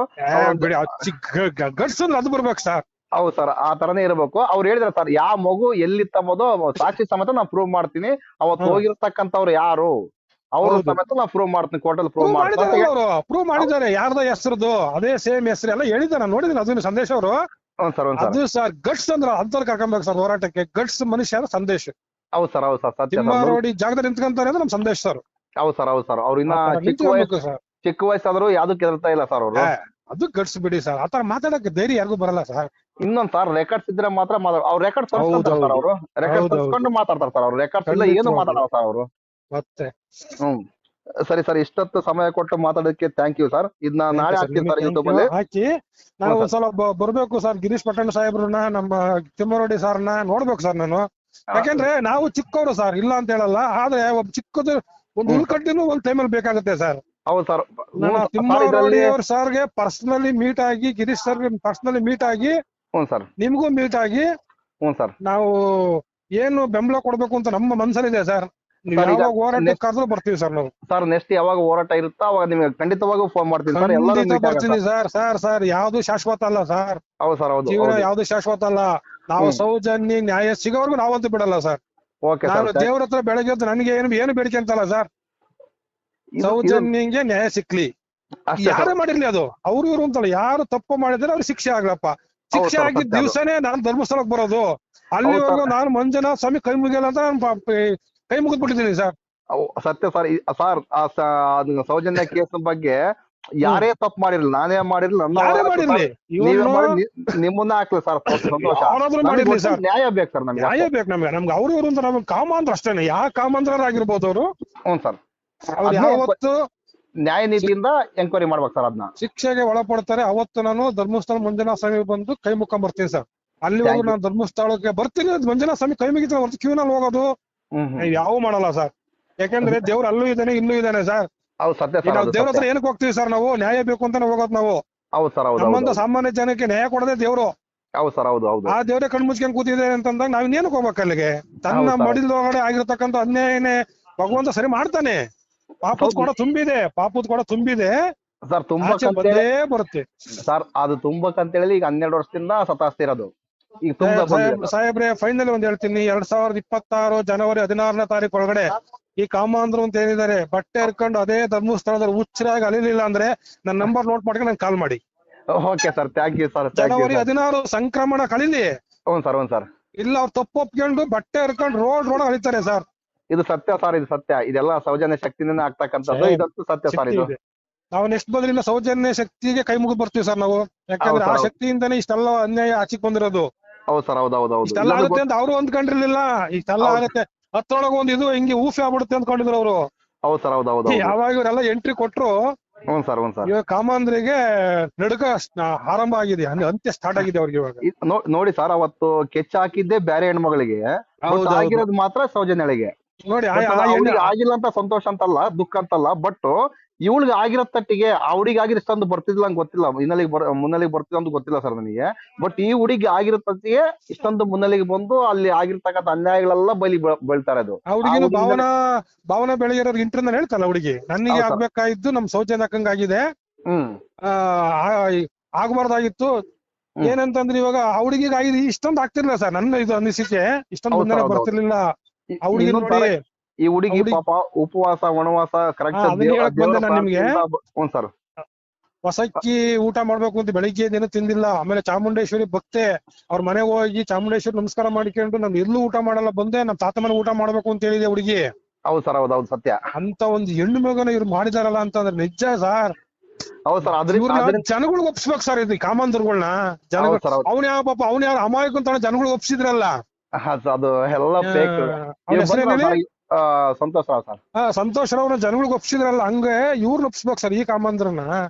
ಗಟ್ಸ್ ಅದು ಬರ್ಬೇಕು ಸರ್. ಹೌದು ಸರ್, ಆ ತರನೇ ಇರಬೇಕು. ಅವ್ರು ಹೇಳಿದ್ರೆ ಸರ್, ಯಾವ ಮಗು ಎಲ್ಲಿತ್ತಂಬುದು ಸಾಕ್ಷಿ ಸಮೇತ ನಾ ಪ್ರೂವ್ ಮಾಡ್ತೀನಿ. ಅವತ್ತು ಹೋಗಿರ್ತಕ್ಕಂಥವ್ರು ಯಾರು ಅವ್ರ ಸಮೇತ ನಾ ಪ್ರೂವ್ ಮಾಡ್ತೀನಿ, ಕೋರ್ಟಲ್ಲಿ ಪ್ರೂವ್ ಮಾಡ್ತೀನಿ. ಪ್ರೂವ್ ಮಾಡಿದ್ದಾರೆ. ಯಾರ್ದ ಹೆಸರದು ಅದೇ ಸೇಮ್ ಹೆಸರು ಎಲ್ಲ ಹೇಳಿದ್ದಾರೆ, ನಾನು ನೋಡಿದ್ದೀನಿ ಅದನ್ನ. ಸಂದೇಶ್ ಅವರು ಅದು ಸರ್ ಗಟ್ಸ್ ಅಂದ್ರೆ ಅಂತವ್ರು ಕರ್ಕೊಂಬೇಕು ಸರ್ ಹೋರಾಟಕ್ಕೆ. ಗಟ್ಸ್ ಮನುಷ್ಯ ಅಂದ್ರೆ ಸಂದೇಶ್. ಹೌದು ಸರ್, ಹೌದು ಸರ್ ಸತ್ಯ. ರೋಡಿ ಜಾಗದಲ್ಲಿ ನಿಂತ್ಕೊಂತಾರೆ ಅಂದ್ರೆ ನಮ್ ಸಂದೇಶ್ ಸರ್. ಹೌದು ಸರ್, ಹೌದು ಸರ್. ಅವ್ರು ಇನ್ನ ಚಿಕ್ಕ ವಯಸ್ಸಾದ್ರು ಯಾವ್ದು ಕೆಲ್ತಾ ಇಲ್ಲ ಸರ್ ಅವರು. ಅದು ಗಟ್ಸ್ ಬಿಡಿ ಸರ್. ಆತರ ಮಾತಾಡಕ್ಕೆ ಧೈರ್ಯ ಯಾರಿಗೂ ಬರಲ್ಲ ಸರ್. ಇನ್ನೊಂದ್ ಸರ್, ರೆಕಾರ್ಡ್ಸ್ ಇದ್ರೆ ಮಾತ್ರ ಅವ್ರು ರೆಕಾರ್ಡ್ ತರ್ಸ್ಕೊಂತಾರೆ. ಅವರು ರೆಕಾರ್ಡ್ ತರ್ಸ್ಕೊಂಡು ಮಾತಾಡ್ತಾರೆ ಸರ್. ಅವ್ರು ರೆಕಾರ್ಡ್ಸ್ ಇಲ್ಲ, ಏನು ಮಾತಾಡಲ್ಲ ಸರ್ ಅವರು. ಮತ್ತೆ ಸರಿ ಸರ್, ಇಷ್ಟೊತ್ತು ಸಮಯ ಕೊಟ್ಟು ಮಾತಾಡೋದಕ್ಕೆ ಥ್ಯಾಂಕ್ ಯು ಸರ್. ಇದನ್ನ ನಾಳೆ ಹಾಕ್ತೀನಿ ಸರ್ ಯೂಟ್ಯೂಬ್ ಅಲ್ಲಿ ಹಾಕಿ. ನಾವು ಒಂದ್ಸಲ ಬರ್ಬೇಕು ಸರ್, ಗಿರೀಶ್ ಪಟ್ಟಣ ಸಾಹೇಬ್ರನ್ನ, ನಮ್ಮ ತಿಮ್ಮರೋಡಿ ಸರ್ನ ನೋಡ್ಬೇಕು ಸರ್ ನಾನು. ಯಾಕೆಂದ್ರೆ ನಾವು ಚಿಕ್ಕವರು ಸರ್, ಇಲ್ಲ ಅಂತ ಹೇಳಲ್ಲ. ಆದ್ರೆ ಒಬ್ಬ ಚಿಕ್ಕದು ಒಂದು ಉಳ್ಕಟ್ಟಿನೂ ಒಂದ್ ಟೈಮಲ್ಲಿ ಬೇಕಾಗುತ್ತೆ ಸರ್. ಹೌದು ಸರ್, ತಿಮ್ಮರೋಡಿ ಅವ್ರ ಸರ್ಗೆ ಪರ್ಸನಲಿ ಮೀಟ್ ಆಗಿ, ಗಿರೀಶ್ ಸರ್ ಪರ್ಸನಲಿ ಮೀಟ್ ಆಗಿ, ಸರ್ ನಿಮ್ಗೂ ಮೀಟ್ ಆಗಿ, ಸರ್ ನಾವು ಏನು ಬೆಂಬಲ ಕೊಡ್ಬೇಕು ಅಂತ ನಮ್ಮ ಮನ್ಸಲ್ಲಿದೆ ಸರ್. ಯಾವಾಗ ಹೋರಾಟ ಕರೆದ್ರು ಬರ್ತೀವಿ ಸರ್ ನಾವು. ಸರ್ ನೆಕ್ಸ್ಟ್ ಯಾವಾಗ ಹೋರಾಟ ಇರುತ್ತೋ ಅವಾಗ ನಿಮ್ಗೆ ಖಂಡಿತವಾಗೂ ಫೋನ್ ಮಾಡ್ತೀನಿ ಸರ್. ಎಲ್ಲರೂ ಬರ್ತೀನಿ ಸರ್. ಸರ್ ಯಾವ್ದು ಶಾಶ್ವತ ಅಲ್ಲ ಸರ್. ಹೌದು ಸರ್, ಹೌದು. ಜೀವನ ಯಾವ್ದು ಶಾಶ್ವತ ಅಲ್ಲ. ನಾವು ಸೌಜನ್ಯ ನ್ಯಾಯ ಸಿಗೋವರೆಗೂ ನಾವಂತೂ ಬಿಡಲ್ಲ ಸರ್. ನಾನು ದೇವ್ರ ಹತ್ರ ಬೆಳಗ್ಗೆ ಹೊತ್ತು ನನಗೆ ಏನು ಬೇಡಿಕೆ ಅಂತಲ್ಲ ಸರ್. ಸೌಜನ್ಯಂಗೆ ನ್ಯಾಯ ಸಿಕ್ಲಿ, ಯಾರೇ ಮಾಡಿರ್ಲಿ. ಅದು ಅವ್ರು ಇವ್ರು ಅಂತಲ್ಲ, ಯಾರು ತಪ್ಪು ಮಾಡಿದ್ರೆ ಅವ್ರಿಗೆ ಶಿಕ್ಷೆ ಆಗ್ಲಪ್ಪ. ಶಿಕ್ಷೆ ಆಗಿದ್ದ ದಿವ್ಸನೇ ನಾನು ಧರ್ಮಸ್ಥಳಕ್ಕೆ ಬರೋದು. ಅಲ್ಲಿವರೆಗೂ ನಾನು ಮಂಜುನಾಥ ಸ್ವಾಮಿ ಕೈ ಮುಗಿಯಲ್ಲ ಅಂತ ಕೈ ಮುಗಿದ್ಬಿಟ್ಟಿದ್ದೀನಿ ಸರ್. ಸತ್ಯ ಸರ್. ಸರ್ ಸೌಜನ್ಯ ಕೇಸ್ ಬಗ್ಗೆ ಯಾರೇ ತಪ್ಪು ಮಾಡಿರ್ಲಿ, ನಾನೇ ಮಾಡಿರ್ಲಿ, ನಿಮ್ಮನ್ನ ಹಾಕ್ಲಿ ಸರ್. ಮಾಡಿರ್ಲಿ ಸರ್, ನ್ಯಾಯ ಬೇಕು ಸರ್. ನಮ್ಗೆ ನ್ಯಾಯ ಬೇಕು. ನಮ್ಗೆ ಅವ್ರು ಇವ್ರು ಅಂತ ನಮ್ಗೆ ಕಾಮಾಂಧ್ರ ಅಷ್ಟೇನೆ. ಯಾವ ಕಾಮಾಂಧ್ರರಾಗಿರ್ಬೋದು ಅವರು. ಸರ್ ಅವ್ರು ಯಾವತ್ತು ನ್ಯಾಯ ನೀತಿಯಿಂದ ಎಂಕ್ವೈರಿ ಮಾಡ್ಬೇಕು ಸರ್. ಅದನ್ನ ಶಿಕ್ಷೆಗೆ ಒಳಪಡ್ತಾರೆ. ಅವತ್ತು ನಾನು ಧರ್ಮಸ್ಥಳ ಮಂಜುನಾಥ ಸ್ವಾಮಿ ಬಂದು ಕೈ ಮುಕ್ಕೊಂಡ್ ಬರ್ತೀನಿ ಸರ್. ಅಲ್ಲಿವರೆಗೂ ನಾನು ಧರ್ಮಸ್ಥಳಕ್ಕೆ ಬರ್ತೀನಿ, ಮಂಜುನಾಥ ಸ್ವಾಮಿ ಕೈ ಮುಗಿತಾರೆ ಹೊರತು ಕ್ಯೂನಲ್ಲಿ ಹೋಗೋದು ಯಾವ ಮಾಡಲ್ಲ ಸರ್. ಯಾಕಂದ್ರೆ ದೇವ್ರು ಅಲ್ಲೂ ಇದ್ದಾನೆ, ಇಲ್ಲೂ ಇದ್ದಾನೆ ಸರ್. ನಾವು ದೇವ್ರ ಹತ್ರ ಏನಕ್ಕೆ ಹೋಗ್ತೀವಿ ಸರ್? ನಾವು ನ್ಯಾಯ ಬೇಕು ಅಂತಾನೆ ಹೋಗೋದು ನಾವು. ನಮ್ಮಂತ ಸಾಮಾನ್ಯ ಜನಕ್ಕೆ ನ್ಯಾಯ ಕೊಡದೆ ದೇವ್ರು. ಆ ದೇವ್ರೆ ಕಣ್ ಮುಚ್ಕೊಂಡ್ ಕೂತಿದೆ ಅಂತಂದಾಗ ನಾವ್ ಇನ್ನೇನಕ್ಕೆ ಹೋಗ್ಬೇಕು ಅಲ್ಲಿಗೆ? ತನ್ನ ಮಡಿಲೊಳಗಡೆ ಆಗಿರ್ತಕ್ಕಂಥ ಅನ್ಯಾಯನೇ ಭಗವಂತ ಸರಿ ಮಾಡ್ತಾನೆ. ಪಾಪದ ಕೂಡ ತುಂಬಿದೆ ಸರ್. ತುಂಬಾ ಬರುತ್ತೆ ಸರ್. ಅದು ತುಂಬಕ್ಕಂತೇಳಿ ಈಗ 12 ವರ್ಷದಿಂದ ಸತಾಸ್ತಿರೋದು. ಈಗ ಸಾಹೇಬ್ರೆ ಫೈನಲ್ ಒಂದ್ ಹೇಳ್ತೀನಿ. 2026 ಜನವರಿ 16ನೇ ತಾರೀಕು ಒಳಗಡೆ ಈ ಕಾಮಾಂಧ್ರ ಅಂತ ಏನಿದ್ದಾರೆ, ಬಟ್ಟೆ ಹರ್ಕೊಂಡು ಅದೇ ಧರ್ಮಸ್ಥಳದಲ್ಲಿ ಹುಚ್ಚರಾಗಿ ಅಲಿಲಿಲ್ಲ ಅಂದ್ರೆ ನನ್ನ ನಂಬರ್ ನೋಟ್ ಮಾಡ್ಕೊಂಡು ನಂಗೆ ಕಾಲ್ ಮಾಡಿ. Okay sir, thank you sir. ಜನವರಿ 16 ಸಂಕ್ರಮಣ ಕಳೀಲಿ. ಸರ್ ಇಲ್ಲ ಅವ್ರು ತಪ್ಪು ಒಪ್ಕೊಂಡು ಬಟ್ಟೆ ಹರ್ಕೊಂಡು ರೋಡ್ ಅಳಿತಾರೆ ಸರ್. ಇದು ಸತ್ಯ ಸರ್, ಇದು ಸತ್ಯ. ಇದೆಲ್ಲ ಸೌಜನ್ಯ ಶಕ್ತಿನೇ ಆಗ್ತಕ್ಕಂಥದ್ದು. ಇದಂತೂ ಸತ್ಯ ಸರ್. ಇದು ನಾವು ನೆಕ್ಸ್ಟ್ ಬದಲಿನ ಸೌಜನ್ಯ ಶಕ್ತಿಗೆ ಕೈ ಮುಗಿದು ಬರ್ತೀವಿ ಸರ್ ನಾವು. ಯಾಕಂದ್ರೆ ಆ ಶಕ್ತಿಯಿಂದಾನೇ ಇಷ್ಟೆಲ್ಲ ಅನ್ಯಾಯ ಆಚಿಕ್ ಬಂದಿರೋದು. ಹೌದು ಸರ್, ಹೌದು. ಇಷ್ಟೆಲ್ಲ ಆಗುತ್ತೆ ಅಂತ ಅವರು ಅಂದ್ಕೊಂಡಿರ್ಲಿಲ್ಲ. ಇಷ್ಟೆಲ್ಲ ಆಗುತ್ತೆ ಹತ್ತೊಳಗ ಒಂದ್ ಇದು ಹಿಂಗೆ ಊಫಿ ಆಗ್ಬಿಡುತ್ತೆ ಅಂದ್ಕೊಂಡಿದ್ರು ಅವರು. ಹೌದು ಸರ್, ಹೌದು. ಯಾವಾಗ ಇವರೆಲ್ಲ ಎಂಟ್ರಿ ಕೊಟ್ರು ಹ್ಞೂ ಸರ್ ಹ್ಞೂ ಸರ್. ಇವಾಗ ಕಾಮಾಂಧ್ರಿಗೆ ನಡುಕ ಆರಂಭ ಆಗಿದೆ, ಅಂತ್ಯ ಸ್ಟಾರ್ಟ್ ಆಗಿದೆ ಅವ್ರಿಗೆ ಇವಾಗ. ನೋಡಿ ಸರ್, ಅವತ್ತು ಕೆಚ್ಚ ಹಾಕಿದ್ದೆ ಬೇರೆ ಹೆಣ್ಮಗಳಿಗೆ, ಹೌದು ಆಗಿರೋದು ಮಾತ್ರ ಸೌಜನ್ಯಳಿಗೆ. ನೋಡಿ ಅವ್ಳಿಗೆ ಆಗಿಲ್ಲ ಅಂತ ಸಂತೋಷ ಅಂತಲ್ಲ, ದುಃಖ ಅಂತಲ್ಲ, ಬಟ್ ಇವಳಿಗೆ ಆಗಿರೋ ತಟ್ಟಿಗೆ ಆ ಹುಡುಗಿ ಆಗಿರೋ ಇಷ್ಟೊಂದು ಬರ್ತಿದ್ಲ ಅಂತ ಗೊತ್ತಿಲ್ಲ, ಮುನ್ನೆಲೆಗೆ ಬರ್ತಿಲ್ಲ ಅಂತ ಗೊತ್ತಿಲ್ಲ ಸರ್ ನನಗೆ. ಬಟ್ ಈ ಹುಡುಗಿ ಆಗಿರೋ ತಟ್ಟಿಗೆ ಇಷ್ಟೊಂದು ಮುನ್ನೆಲೆಗೆ ಬಂದು ಅಲ್ಲಿ ಆಗಿರ್ತಕ್ಕಂಥ ಅನ್ಯಾಯಗಳೆಲ್ಲ ಬೀಳ್ತಾರೆ. ಅದು ಹುಡುಗಿನ ಭಾವನಾ ಬೆಳಗಿರೋರ್ ಇಂಟರ್ನಲ್ ಹೇಳ್ತಲ್ಲ, ಹುಡುಗಿ ನನಗೆ ಆಗ್ಬೇಕಾಗಿದ್ದು ನಮ್ ಸೌಜನ್ಯಕ್ಕಂಗ್ ಆಗಿದೆ, ಆಗ್ಬಾರ್ದಾಗಿತ್ತು ಏನಂತಂದ್ರೆ ಇವಾಗ ಆ ಹುಡುಗಿಗೆ ಆಗಿದೆ, ಇಷ್ಟೊಂದು ಆಗ್ತಿರ್ಲಿಲ್ಲ ಸರ್. ನನ್ನ ಇದು ಅನಿಸಿಕೆ ಇಷ್ಟೊಂದು ಮುನ್ನೆಲೆ ಬರ್ತಿರ್ಲಿಲ್ಲ ಆ ಹುಡುಗಿ ನೋಡಿ. ಈ ಹುಡುಗಿ ಪಾಪ ಉಪವಾಸ ವನವಾಸ ನಿಮ್ಗೆ ಸರ್, ಹೊಸಕ್ಕಿ ಊಟ ಮಾಡ್ಬೇಕು ಅಂತ ಬೆಳಿಗ್ಗೆ ದಿನ ತಿಂದಿಲ್ಲ. ಆಮೇಲೆ ಚಾಮುಂಡೇಶ್ವರಿ ಭಕ್ತೆ, ಅವ್ರ ಮನೆಗೆ ಹೋಗಿ ಚಾಮುಂಡೇಶ್ವರಿ ನಮಸ್ಕಾರ ಮಾಡಿಕೊಂಡು ನಾನು ಎಲ್ಲೂ ಊಟ ಮಾಡಲ್ಲ, ಬಂದೆ ನಮ್ ತಾತ ಮನೆ ಊಟ ಮಾಡ್ಬೇಕು ಅಂತ ಹೇಳಿದೆ ಹುಡುಗಿ. ಹೌದು ಸರ್, ಹೌದು ಸತ್ಯ. ಅಂತ ಒಂದು ಹೆಣ್ಣು ಮಗನ ಇವ್ರು ಮಾಡಿದಾರಲ್ಲ ಅಂತಂದ್ರೆ ನಿಜ ಸರ್. ಹೌದು ಸರ್, ಜನಗಳಿಗೆ ಒಪ್ಸ್ಬೇಕು ಸರ್ ಇದು ಕಾಮಾಂಧರ್ಗಳನ್ನ. ಜನಗಳು ಅವ್ನ ಯಾವ ಪಾಪ ಅವ್ನ ಯಾರು ಅಮಾಯಕ ಅಂತ ಜನಗಳಿಗೆ ಒಪ್ಸಿದ್ರಲ್ಲ, ಅದು ಎಲ್ಲ ಫೇಕ್. ಸಂತೋಷ್ ರಾವ್ ಸರ್, ಸಂತೋಷ್ ರಾವ್ನ ಜನಗಳಿಗೆ ಒಪ್ಸಿದ್ರಲ್ಲ, ಹಂಗೆ ಇವ್ರನ್ನ ಒಪ್ಸ್ಬೇಕು ಸರ್ ಈ ಕಾಮಾಂಧ್ರನ.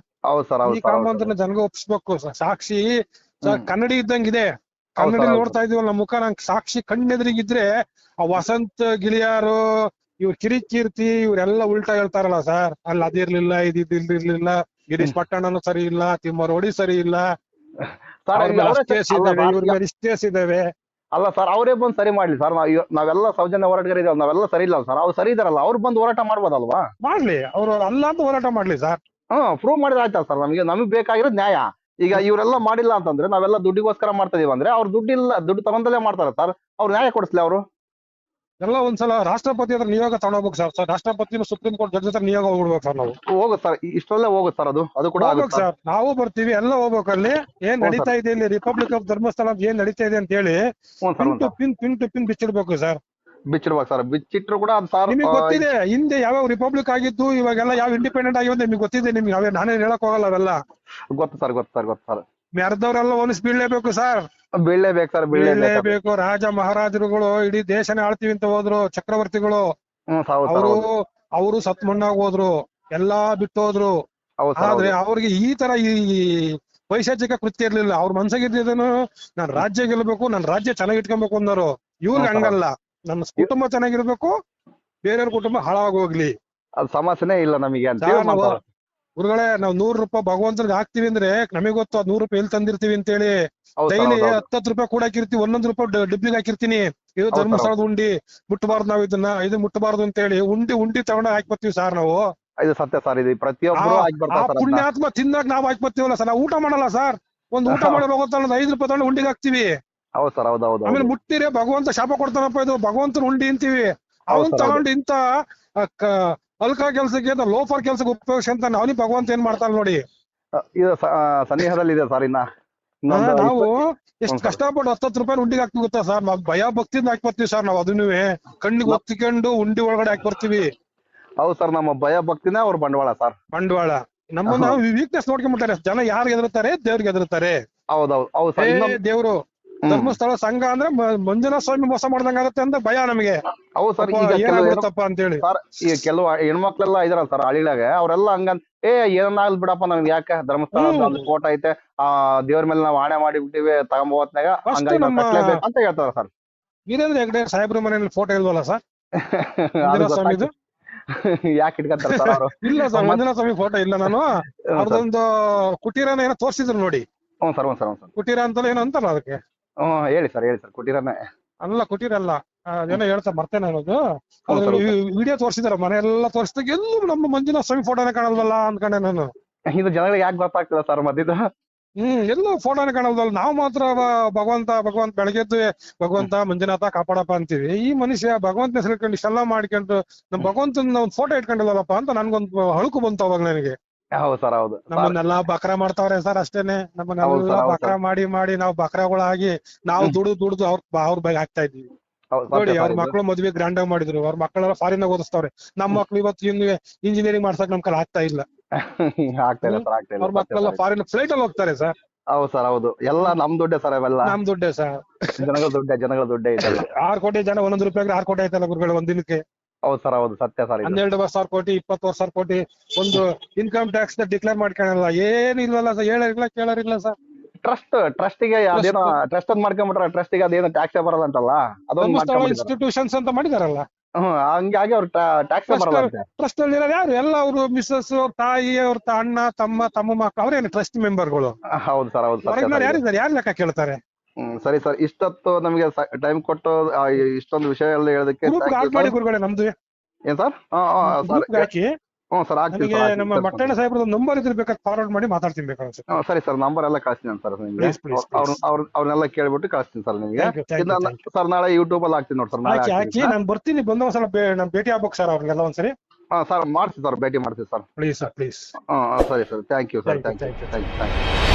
ಹೌದು ಸರ್, ಈ ಕಾಮಾಂಧ್ರನ ಜನಗಳಿಗೆ ಒಪ್ಸ್ಬೇಕು. ಸಾಕ್ಷಿ ಕನ್ನಡಿ ಇದ್ದಂಗಿದೆ, ಕನ್ನಡಿ ನೋಡ್ತಾ ಇದೀವಲ್ಲ ನಮ್ಮ ಮುಖ, ನಂಗೆ ಸಾಕ್ಷಿ ಕಣ್ಣೆದ್ರಿಗಿದ್ರೆ ಆ ವಸಂತ್ ಗಿಳಿಯಾರು, ಇವ್ರ ಕಿರಿಕೀರ್ತಿ ಇವರೆಲ್ಲ ಉಲ್ಟಾ ಹೇಳ್ತಾರಲ್ಲ ಸರ್. ಅಲ್ಲಿ ಅದಿರ್ಲಿಲ್ಲ, ಇದಿರ್ಲಿಲ್ಲ, ಗಿರೀಶ್ ಪಟ್ಟಣನು ಸರಿ ಇಲ್ಲ, ತಿಮ್ಮರೋಡಿ ಸರಿ ಇಲ್ಲ, ಇಷ್ಟೇಸ್ ಇದಾವೆ. ಅಲ್ಲ ಸರ್, ಅವರೇ ಬಂದು ಸರಿ ಮಾಡ್ಲಿ ಸರ್. ನಾವೆಲ್ಲ ಸೌಜನ್ಯ ಹೋರಾಟಗಾರ ಇದಾವೆ, ನಾವೆಲ್ಲ ಸರಿ ಇಲ್ಲ ಸರ್. ಅವ್ರು ಸರಿ ಇದಾರಲ್ಲ, ಅವ್ರು ಬಂದು ಹೋರಾಟ ಮಾಡ್ಬೋದಲ್ವಾ? ಮಾಡ್ಲಿ, ಅವ್ರು ಅಲ್ಲ ಅಂತ ಹೋರಾಟ ಮಾಡ್ಲಿ ಸರ್. ಪ್ರೂವ್ ಮಾಡಿದ್ರೆ ಆಯ್ತಲ್ಲ ಸರ್. ನಮಗೆ ಬೇಕಾಗಿರೋದು ನ್ಯಾಯ. ಈಗ ಇವರೆಲ್ಲ ಮಾಡಿಲ್ಲ ಅಂತಂದ್ರೆ, ನಾವೆಲ್ಲ ದುಡ್ಡಿಗೋಸ್ಕರ ಮಾಡ್ತಾ ಇದೀವಿ ಅಂದ್ರೆ, ಅವ್ರು ದುಡ್ಡು ತಗೊಂಡಲ್ಲೇ ಮಾಡ್ತಾರೆ ಸರ್. ಅವ್ರು ನ್ಯಾಯ ಕೊಡಿಸ್ಲಿ ಅವರು. ಎಲ್ಲ ಒಂದ್ಸಲ ರಾಷ್ಟ್ರಪತಿ ಹತ್ರ ನಿಯೋಗ ತಗೊಂಡೋಗ್ಬೇಕು ಸರ್. ರಾಷ್ಟ್ರಪತಿನ ಸುಪ್ರೀಂ ಕೋರ್ಟ್ ಜಡ್ಜ್ ಹತ್ರ ನಿಯೋಗ ಹೋಗ್ಬೇಕು ಸರ್ ನಾವು. ಹೋಗುತ್ತೆ ಸರ್, ಇಷ್ಟರಲ್ಲೇ ಹೋಗುತ್ತೆ ಸರ್. ಅದು ಕೂಡ ಆಗುತ್ತೆ ಸರ್. ನಾವು ಬರ್ತೀವಿ, ಎಲ್ಲ ಹೋಗ್ಬೇಕು. ಅಲ್ಲಿ ಏನ್ ನಡೀತಾ ಇದೆ, ಇಲ್ಲಿ ರಿಪಬ್ಲಿಕ್ ಆಫ್ ಧರ್ಮಸ್ಥಳ ಏನ್ ನಡೀತಾ ಇದೆ ಅಂತ ಹೇಳಿ ಪಿನ್ ಟು ಪಿನ್ ಬಿಚ್ಚಿಡ್ಬೇಕು ಸರ್. ಬಿಚ್ಚಿಡ್ಬೇಕು ಸರ್. ಬಿಚ್ಚಿಟ್ರು ಕೂಡ ನಿಮಗೆ ಗೊತ್ತಿದೆ ಹಿಂದೆ ಯಾವ ರಿಪಬ್ಲಿಕ್ ಆಗಿದ್ದು, ಇವಾಗೆಲ್ಲ ಯಾವ ಇಂಡಿಪೆಂಡೆಂಟ್ ಆಗಿದ್ದು ನಿಮ್ಗೆ ಗೊತ್ತಿದೆ. ನಿಮ್ಗೆ ನಾನೇನ್ ಹೇಳಕ್ ಹೋಗಲ್ಲ, ಅವೆಲ್ಲ ಗೊತ್ತು ಸರ್. ಗೊತ್ತು ಸರ್. ಮೆರೆದವ್ರೆಲ್ಲ ಒನ್ಸ್ ಬೀಳ್ಲೇಬೇಕು ಸರ್. ಬೀಳ್ಲೇಬೇಕು ಸರ್, ಬೀಳ್ಲೇಬೇಕು. ರಾಜ ಮಹಾರಾಜರುಗಳು ಇಡೀ ದೇಶನೇ ಆಳ್ತೀವಿ ಅಂತ ಹೋದ್ರು, ಚಕ್ರವರ್ತಿಗಳು. ಅವರು ಸತ್ ಮಣ್ಣಾಗ್ ಹೋದ್ರು, ಎಲ್ಲಾ ಬಿಟ್ಟು ಹೋದ್ರು. ಆದ್ರೆ ಅವ್ರಿಗೆ ಈ ತರ ಈ ಪೈಶಾಚಿಕ ಕೃತ್ಯ ಇರ್ಲಿಲ್ಲ. ಅವ್ರ ಮನ್ಸಾಗಿದ್ದೇನು, ನಾನ್ ರಾಜ್ಯ ಗೆಲ್ಬೇಕು, ನಾನ್ ರಾಜ್ಯ ಚೆನ್ನಾಗಿ ಇಟ್ಕೊಬೇಕು ಅನ್ನೋರು. ಇವ್ರಿಗೆ ಹಂಗಲ್ಲ, ನನ್ನ ಕುಟುಂಬ ಚೆನ್ನಾಗಿರ್ಬೇಕು, ಬೇರೆಯವ್ರ ಕುಟುಂಬ ಹಾಳಾಗಿ ಹೋಗ್ಲಿ, ಅದು ಸಮಸ್ಯೆನೇ ಇಲ್ಲ ನಮಗೆ ಅಂತ. ಗುರುಗಳೇ, ನಾವ್ 100 ರೂಪಾಯಿ ಭಗವಂತನಿಗೆ ಹಾಕ್ತಿವಿ ಅಂದ್ರೆ ನಮಗೆ ಗೊತ್ತು ಅದ್ 100 ರೂಪಾಯಿ ಎಲ್ಲಿ ತಂದಿರ್ತೀವಿ ಅಂತ ಹೇಳಿ. ಡೈಲಿ 10 ರೂಪಾಯಿ ಕೂಡ ಹಾಕಿರ್ತೀವಿ, 1 ರೂಪಾಯಿ ಡಿಬ್ಬಿಗೆ ಹಾಕಿರ್ತೀನಿ. ಇದು ಧರ್ಮಸ್ಥಳದ ಉಂಡಿ, ಮುಟ್ಟಬಾರ್ದು ನಾವ್ ಇದನ್ನ, ಇದು ಮುಟ್ಟಬಾರ್ದು ಅಂತ ಹೇಳಿ ಉಂಡಿ ತಗೊಂಡ ಹಾಕಿ ಬರ್ತೀವಿ ಸರ್ ನಾವು. ಇದು ಸತ್ಯ ಸರ್. ಇದು ಪ್ರತಿಯೊಬ್ಬರು ಪುಣ್ಯಾತ್ಮ ತಿನ್ನಾಕ ನಾವ್ ಹಾಕಿ ಬರ್ತೀವಲ್ಲ ಸರ್. ನಾವು ಊಟ ಮಾಡಲ್ಲ ಸರ್. ಒಂದ್ ಊಟ ಮಾಡಿ ಹೋಗುತ್ತ 5 ರೂಪಾಯಿ ತಗೊಂಡು ಉಂಡಿಗೆ ಹಾಕ್ತಿವಿ. ಹೌದು ಸರ್, ಹೌದೌದು. ಆಮೇಲೆ ಮುಟ್ಟಿರೆ ಭಗವಂತ ಶಾಪ ಕೊಡ್ತಾನಪ್ಪ, ಇದು ಭಗವಂತನ ಉಂಡಿ ಅಂತೀವಿ. ಅವನ್ ತಗೊಂಡು ಇಂತ ಅಲ್ಕ ಕೆಲ್ಸಕ್ಕೆ, ಲೋಫರ್ ಕೆಲ್ಸಕ್ಕೆ ಉಪಯೋಗಿಸ್ಕೊಂತ ಅವನಿಗೆ ಭಗವಂತ ಏನ್ ಮಾಡ್ತಾನ ನೋಡಿ. ಇದು ಸನಿಹದಲ್ಲಿ ಇದೆ ಸರ್. ನಾವು ಎಷ್ಟು ಕಷ್ಟಪಟ್ಟು 10 ರೂಪಾಯಿ ಉಂಡಿಗೆ ಹಾಕಿ ಗೊತ್ತಾ ಸರ್. ನಾವ್ ಭಯ ಭಕ್ತಿಯಿಂದ ಹಾಕಿ ಬರ್ತೀವಿ ಸರ್. ನಾವ್ ಅದನ್ನು ಕಣ್ಣಿಗೆ ಒತ್ತಿಕೊಂಡು ಉಂಡಿ ಒಳಗಡೆ ಹಾಕಿ ಬರ್ತೀವಿ. ಹೌದು ಸರ್, ನಮ್ಮ ಭಯ ಭಕ್ತಿನೇ ಅವ್ರ ಬಂಡವಾಳ ಸರ್. ಬಂಡವಾಳ. ನಮ್ಮನ್ನ ವೀಕ್ನೆಸ್ ನೋಡ್ಕೊಂಡ್ಬಿಟ್ಟಾರೆ ಜನ. ಯಾರಿಗೆ ಎದುರ್ತಾರೆ? ದೇವ್ರಿಗೆ ಎದುರ್ತಾರೆ. ಹೌದೌದು. ದೇವ್ರು ಧರ್ಮಸ್ಥಳ ಸಂಘ ಅಂದ್ರೆ ಮಂಜುನಾಥ ಸ್ವಾಮಿ ಮೋಸ ಮಾಡ್ದಂಗಾಗತ್ತೆ ಅಂತ ಭಯ ನಮಗೆ. ಹೌದು ಸರ್. ಏನಾಗುತ್ತಪ್ಪ ಅಂತ ಹೇಳಿ ಈಗ ಕೆಲವು ಹೆಣ್ಮಕ್ಳೆಲ್ಲ ಇದಾರಲ್ಲ ಸರ್ ಹಳ್ಳಿಲಾಗ, ಅವ್ರೆಲ್ಲ ಹಂಗಂತ ಏನಾಗ್ಲಿ ಬಿಡಪ್ಪ, ನಮ್ಗೆ ಯಾಕೆ ಧರ್ಮಸ್ಥಳ ಫೋಟೋ ಐತೆ, ದೇವ್ರ ಮೇಲೆ ನಾವ್ ಆಣೆ ಮಾಡಿ ಬಿಟ್ಟಿವಿ, ತಗೊಂಬೋತ್ನಾಗ ಅಂತ ಹೇಳ್ತಾರ ಸರ್. ವೀರೇಂದ್ರ ಹೆಗ್ಡೆ ಸಾಹೇಬ್ರ ಮನೆಯಲ್ಲಿ ಫೋಟೋ ಇಲ್ವಲ್ಲ ಸರ್ ಮಂಜುನಾಥ ಸ್ವಾಮಿದು? ಯಾಕೆ ಇಟ್ಕೊಂತಾರ ಸರ್ ಅವರು? ಇಲ್ಲ ಸರ್, ಮಂಜುನಾಥ ಸ್ವಾಮಿ ಫೋಟೋ ಇಲ್ಲ. ನಾನು ಅವ್ರದೊಂದು ಕುಟೀರನ ಏನೋ ತೋರಿಸಿದ್ರು ನೋಡಿ. ಹ್ಞೂ ಸರ್. ಕುಟೀರ ಅಂತ ಏನೋ ಅಂತಾರ ಅದಕ್ಕೆ. ಹೇಳಿ ಸರ್ ಕುಟೀರನೇ ಅಲ್ಲ, ಕುಟೀರ ಅಲ್ಲ, ಏನೋ ಹೇಳ್ತಾ ಮರ್ತೇನೆ ಅನ್ನೋದು. ವಿಡಿಯೋ ತೋರಿಸಿದಾರ, ಮನೆ ಎಲ್ಲ ತೋರಿಸಿದಾಗ ಎಲ್ಲೂ ನಮ್ಮ ಮಂಜುನಾಥ ಸ್ವಾಮಿ ಫೋಟೋನೇ ಕಾಣಲ್ವಲ್ಲ ಅನ್ಕೊಂಡೆ ನಾನು. ಇದು ಜನಗಳಿಗೆ ಯಾಕೆ ಗೊತ್ತಾಗ್ತದ ಸರ್ ಮತ್ತಿದು? ಎಲ್ಲೂ ಫೋಟೋನೇ ಕಾಣಲ್ವಲ್ಲ. ನಾವು ಮಾತ್ರ ಭಗವಂತ ಬೆಳಗ್ಗೆದ್ದು ಭಗವಂತ ಮಂಜುನಾಥ ಕಾಪಾಡಪ್ಪ ಅಂತೀವಿ. ಈ ಮನುಷ್ಯ ಭಗವಂತ ಹೆಸರು ಇಷ್ಟೆಲ್ಲ ಮಾಡ್ಕೊಂಡು ನಮ್ ಭಗವಂತನ ಒಂದು ಫೋಟೋ ಇಟ್ಕೊಂಡಿಲ್ಲಪ್ಪ ಅಂತ ನನ್ಗೊಂದು ಹಳುಕು ಬಂತು ಅವಾಗ ನನಗೆ. ಹೌದು ಸರ್, ಹೌದು. ನಮ್ಮನ್ನೆಲ್ಲ ಬಕ್ರಾ ಮಾಡ್ತಾವ್ರೆ ಸರ್, ಅಷ್ಟೇನೆ. ನಮ್ಮನ್ನೆಲ್ಲ ಬಕ್ರಾ ಮಾಡಿ ನಾವು ಬಕ್ರಾಗಳಾಗಿ ನಾವು ದುಡ್ದು ಅವ್ರ ಬೈಕ್ ಹಾಕ್ತಾ ಇದ್ವಿ ನೋಡಿ. ಅವ್ರ ಮಕ್ಳು ಮದ್ವೆ ಗ್ರ್ಯಾಂಡ್ ಆಗಿ ಮಾಡಿದ್ರು, ಅವ್ರ ಮಕ್ಕಳೆಲ್ಲ ಫಾರಿನ್ ಆಗಿ ಓದಿಸ್ತವ್ರೆ. ನಮ್ಮ ಮಕ್ಳು ಇವತ್ತು ಇಂಜಿನಿಯರಿಂಗ್ ಮಾಡ್ಸಕ್ ನಮ್ ಕೈಲಿ ಆಗ್ತಾ ಇಲ್ಲ. ಅವ್ರ ಮಕ್ಕಳೆಲ್ಲ ಫಾರಿನ್ ಫ್ಲೈಟ್ ಅಲ್ಲಿ ಹೋಗ್ತಾರೆ ಸರ್. ಹೌದು ಸರ್, ಹೌದು. ಎಲ್ಲ ನಮ್ ದುಡ್ಡೇ ಸರ್, ಅವೆಲ್ಲ ನಮ್ ದುಡ್ಡೇ ಸರ್. ಜನಗಳ ದುಡ್ಡೇ ಇದೆ. 6 ಕೋಟಿ ಜನ 1 ರೂಪಾಯಿ 6 ಕೋಟಿ ಆಯ್ತಲ್ಲ ಗುರುಗಳು ಒಂದಿನಕ್ಕೆ. ಹೌದು ಸರ್, ಹೌದು ಸತ್ಯ ಸರ್ ಇದು. 12,000 ಕೋಟಿ 20,000 ಕೋಟಿ ಒಂದು ಇನ್ಕಮ್ ಟ್ಯಾಕ್ಸ್ ಡಿಕ್ಲೇರ್ ಮಾಡ್ಕೊಳಲ್ಲ, ಏನಿಲ್ವಲ್ಲ ಸರ್, ಹೇಳೋರಿಲ್ಲ ಕೇಳೋರಿಲ್ಲ ಸರ್. ಟ್ರಸ್ಟಿಗೆ ಅದೇನೋ ಟ್ರಸ್ಟ್ ಅಂತ ಮಾಡ್ಕೊಂಡ್ಬಿಟ್ರೆ ಟ್ರಸ್ಟಿಗೆ ಅದೇನೋ ಟ್ಯಾಕ್ಸ್ ಬರಲ್ಲ ಅಂತಲ್ಲ, ಅದೊಂದು ಮಾಡ್ಕೊಂಡ್ಬಿಟ್ಟಿದ್ದಾರೆ. ಇನ್ಸ್ಟಿಟ್ಯೂಷನ್ಸ್ ಅಂತ ಮಾಡಿದಾರಲ್ಲ, ಹಂಗಾಗಿ ಅವ್ರು ಟ್ಯಾಕ್ಸ್ ಬರಲ್ಲ ಅಂತೆ. ಟ್ರಸ್ಟ್ ಅಲ್ಲಿ ಇರೋರು ಯಾರು? ಎಲ್ಲ ಅವರು ಮಿಸ್ಸಸ್, ಅವ್ರ ತಾಯಿ, ಅವ್ರ ಅಣ್ಣ, ತಮ್ಮ ಮಕ್ಕಳು, ಅವ್ರೇನು ಟ್ರಸ್ಟ್ ಮೆಂಬರ್ಗಳು. ಹೌದು ಸರ್, ಹೌದು ಸತ್ಯ ಹೊರಗಿನ ಸರ್ ಇದು. ಯಾರಿದ್ದಾರೆ? ಯಾರು ಲೆಕ್ಕ ಕೇಳ್ತಾರೆ? ಸರಿ ಸರ್, ಇಷ್ಟೊತ್ತು ನಮಗೆ ಟೈಮ್ ಕೊಟ್ಟು ಇಷ್ಟೊಂದು ವಿಷಯ ಎಲ್ಲ ಹೇಳೋದಕ್ಕೆ ಗ್ರೂಪ್ thank you ಹಾಕಿ ಮಾಡಿ sir. ಗುರುಗಳೇ, ನಮ್ದು ಏನ್ ಸರ್? ಗ್ರೂಪ್ ಹಾಕಿ. ಸರ್ ಆಗ್ತೀನಿ ನನಗೆ ಸರ್, ನಮ್ಮ ಮಟ್ಟಣ್ಣ ಸಾಹೇಬ್ರದ್ದು ನಂಬರ್ ಇದ್ರೆ ಬೇಕಾದ್ರೆ ಫಾರ್ವರ್ಡ್ ಮಾಡಿ ಮಾತಾಡ್ತೀನಿ ಬೇಕಾದ್ರೆ. ಸರಿ ಸರ್, ನಂಬರ್ ಎಲ್ಲ ಕಳಿಸ್ತೀನಿ ಸರ್ ನಿಮ್ಗೆ. Please, please, please. ಅವ್ರನ್ನೆಲ್ಲ ಕೇಳ್ಬಿಟ್ಟು ಕಳಿಸ್ತೀನಿ ಸರ್ ನಿಮ್ಗೆ. Thank you, thank you, thank you. Sir ನಾಳೆ ಯೂಟ್ಯೂಬ್ ಅಲ್ಲಿ ಹಾಕ್ತೀನಿ ನೋಡಿ ಸರ್, ನಾಳೆ ಹಾಕಿ ಹಾಕ್ತೀನಿ ಹಾಕಿ, ನಾನು ಬರ್ತೀನಿ, ಬಂದ ಒಂದ್ಸಲ ನಾನು ಭೇಟಿ ಆಗ್ಬೇಕು ಸರ್ ಅವ್ರಿಗೆಲ್ಲ ಒಂದ್ಸರಿ. ಸರ್ ಮಾಡ್ತೀವಿ ಸರ್, ಭೇಟಿ ಮಾಡ್ತೀವಿ ಸರ್. Please sir, please. ಸರಿ sir, thank you sir, Thank you, thank you.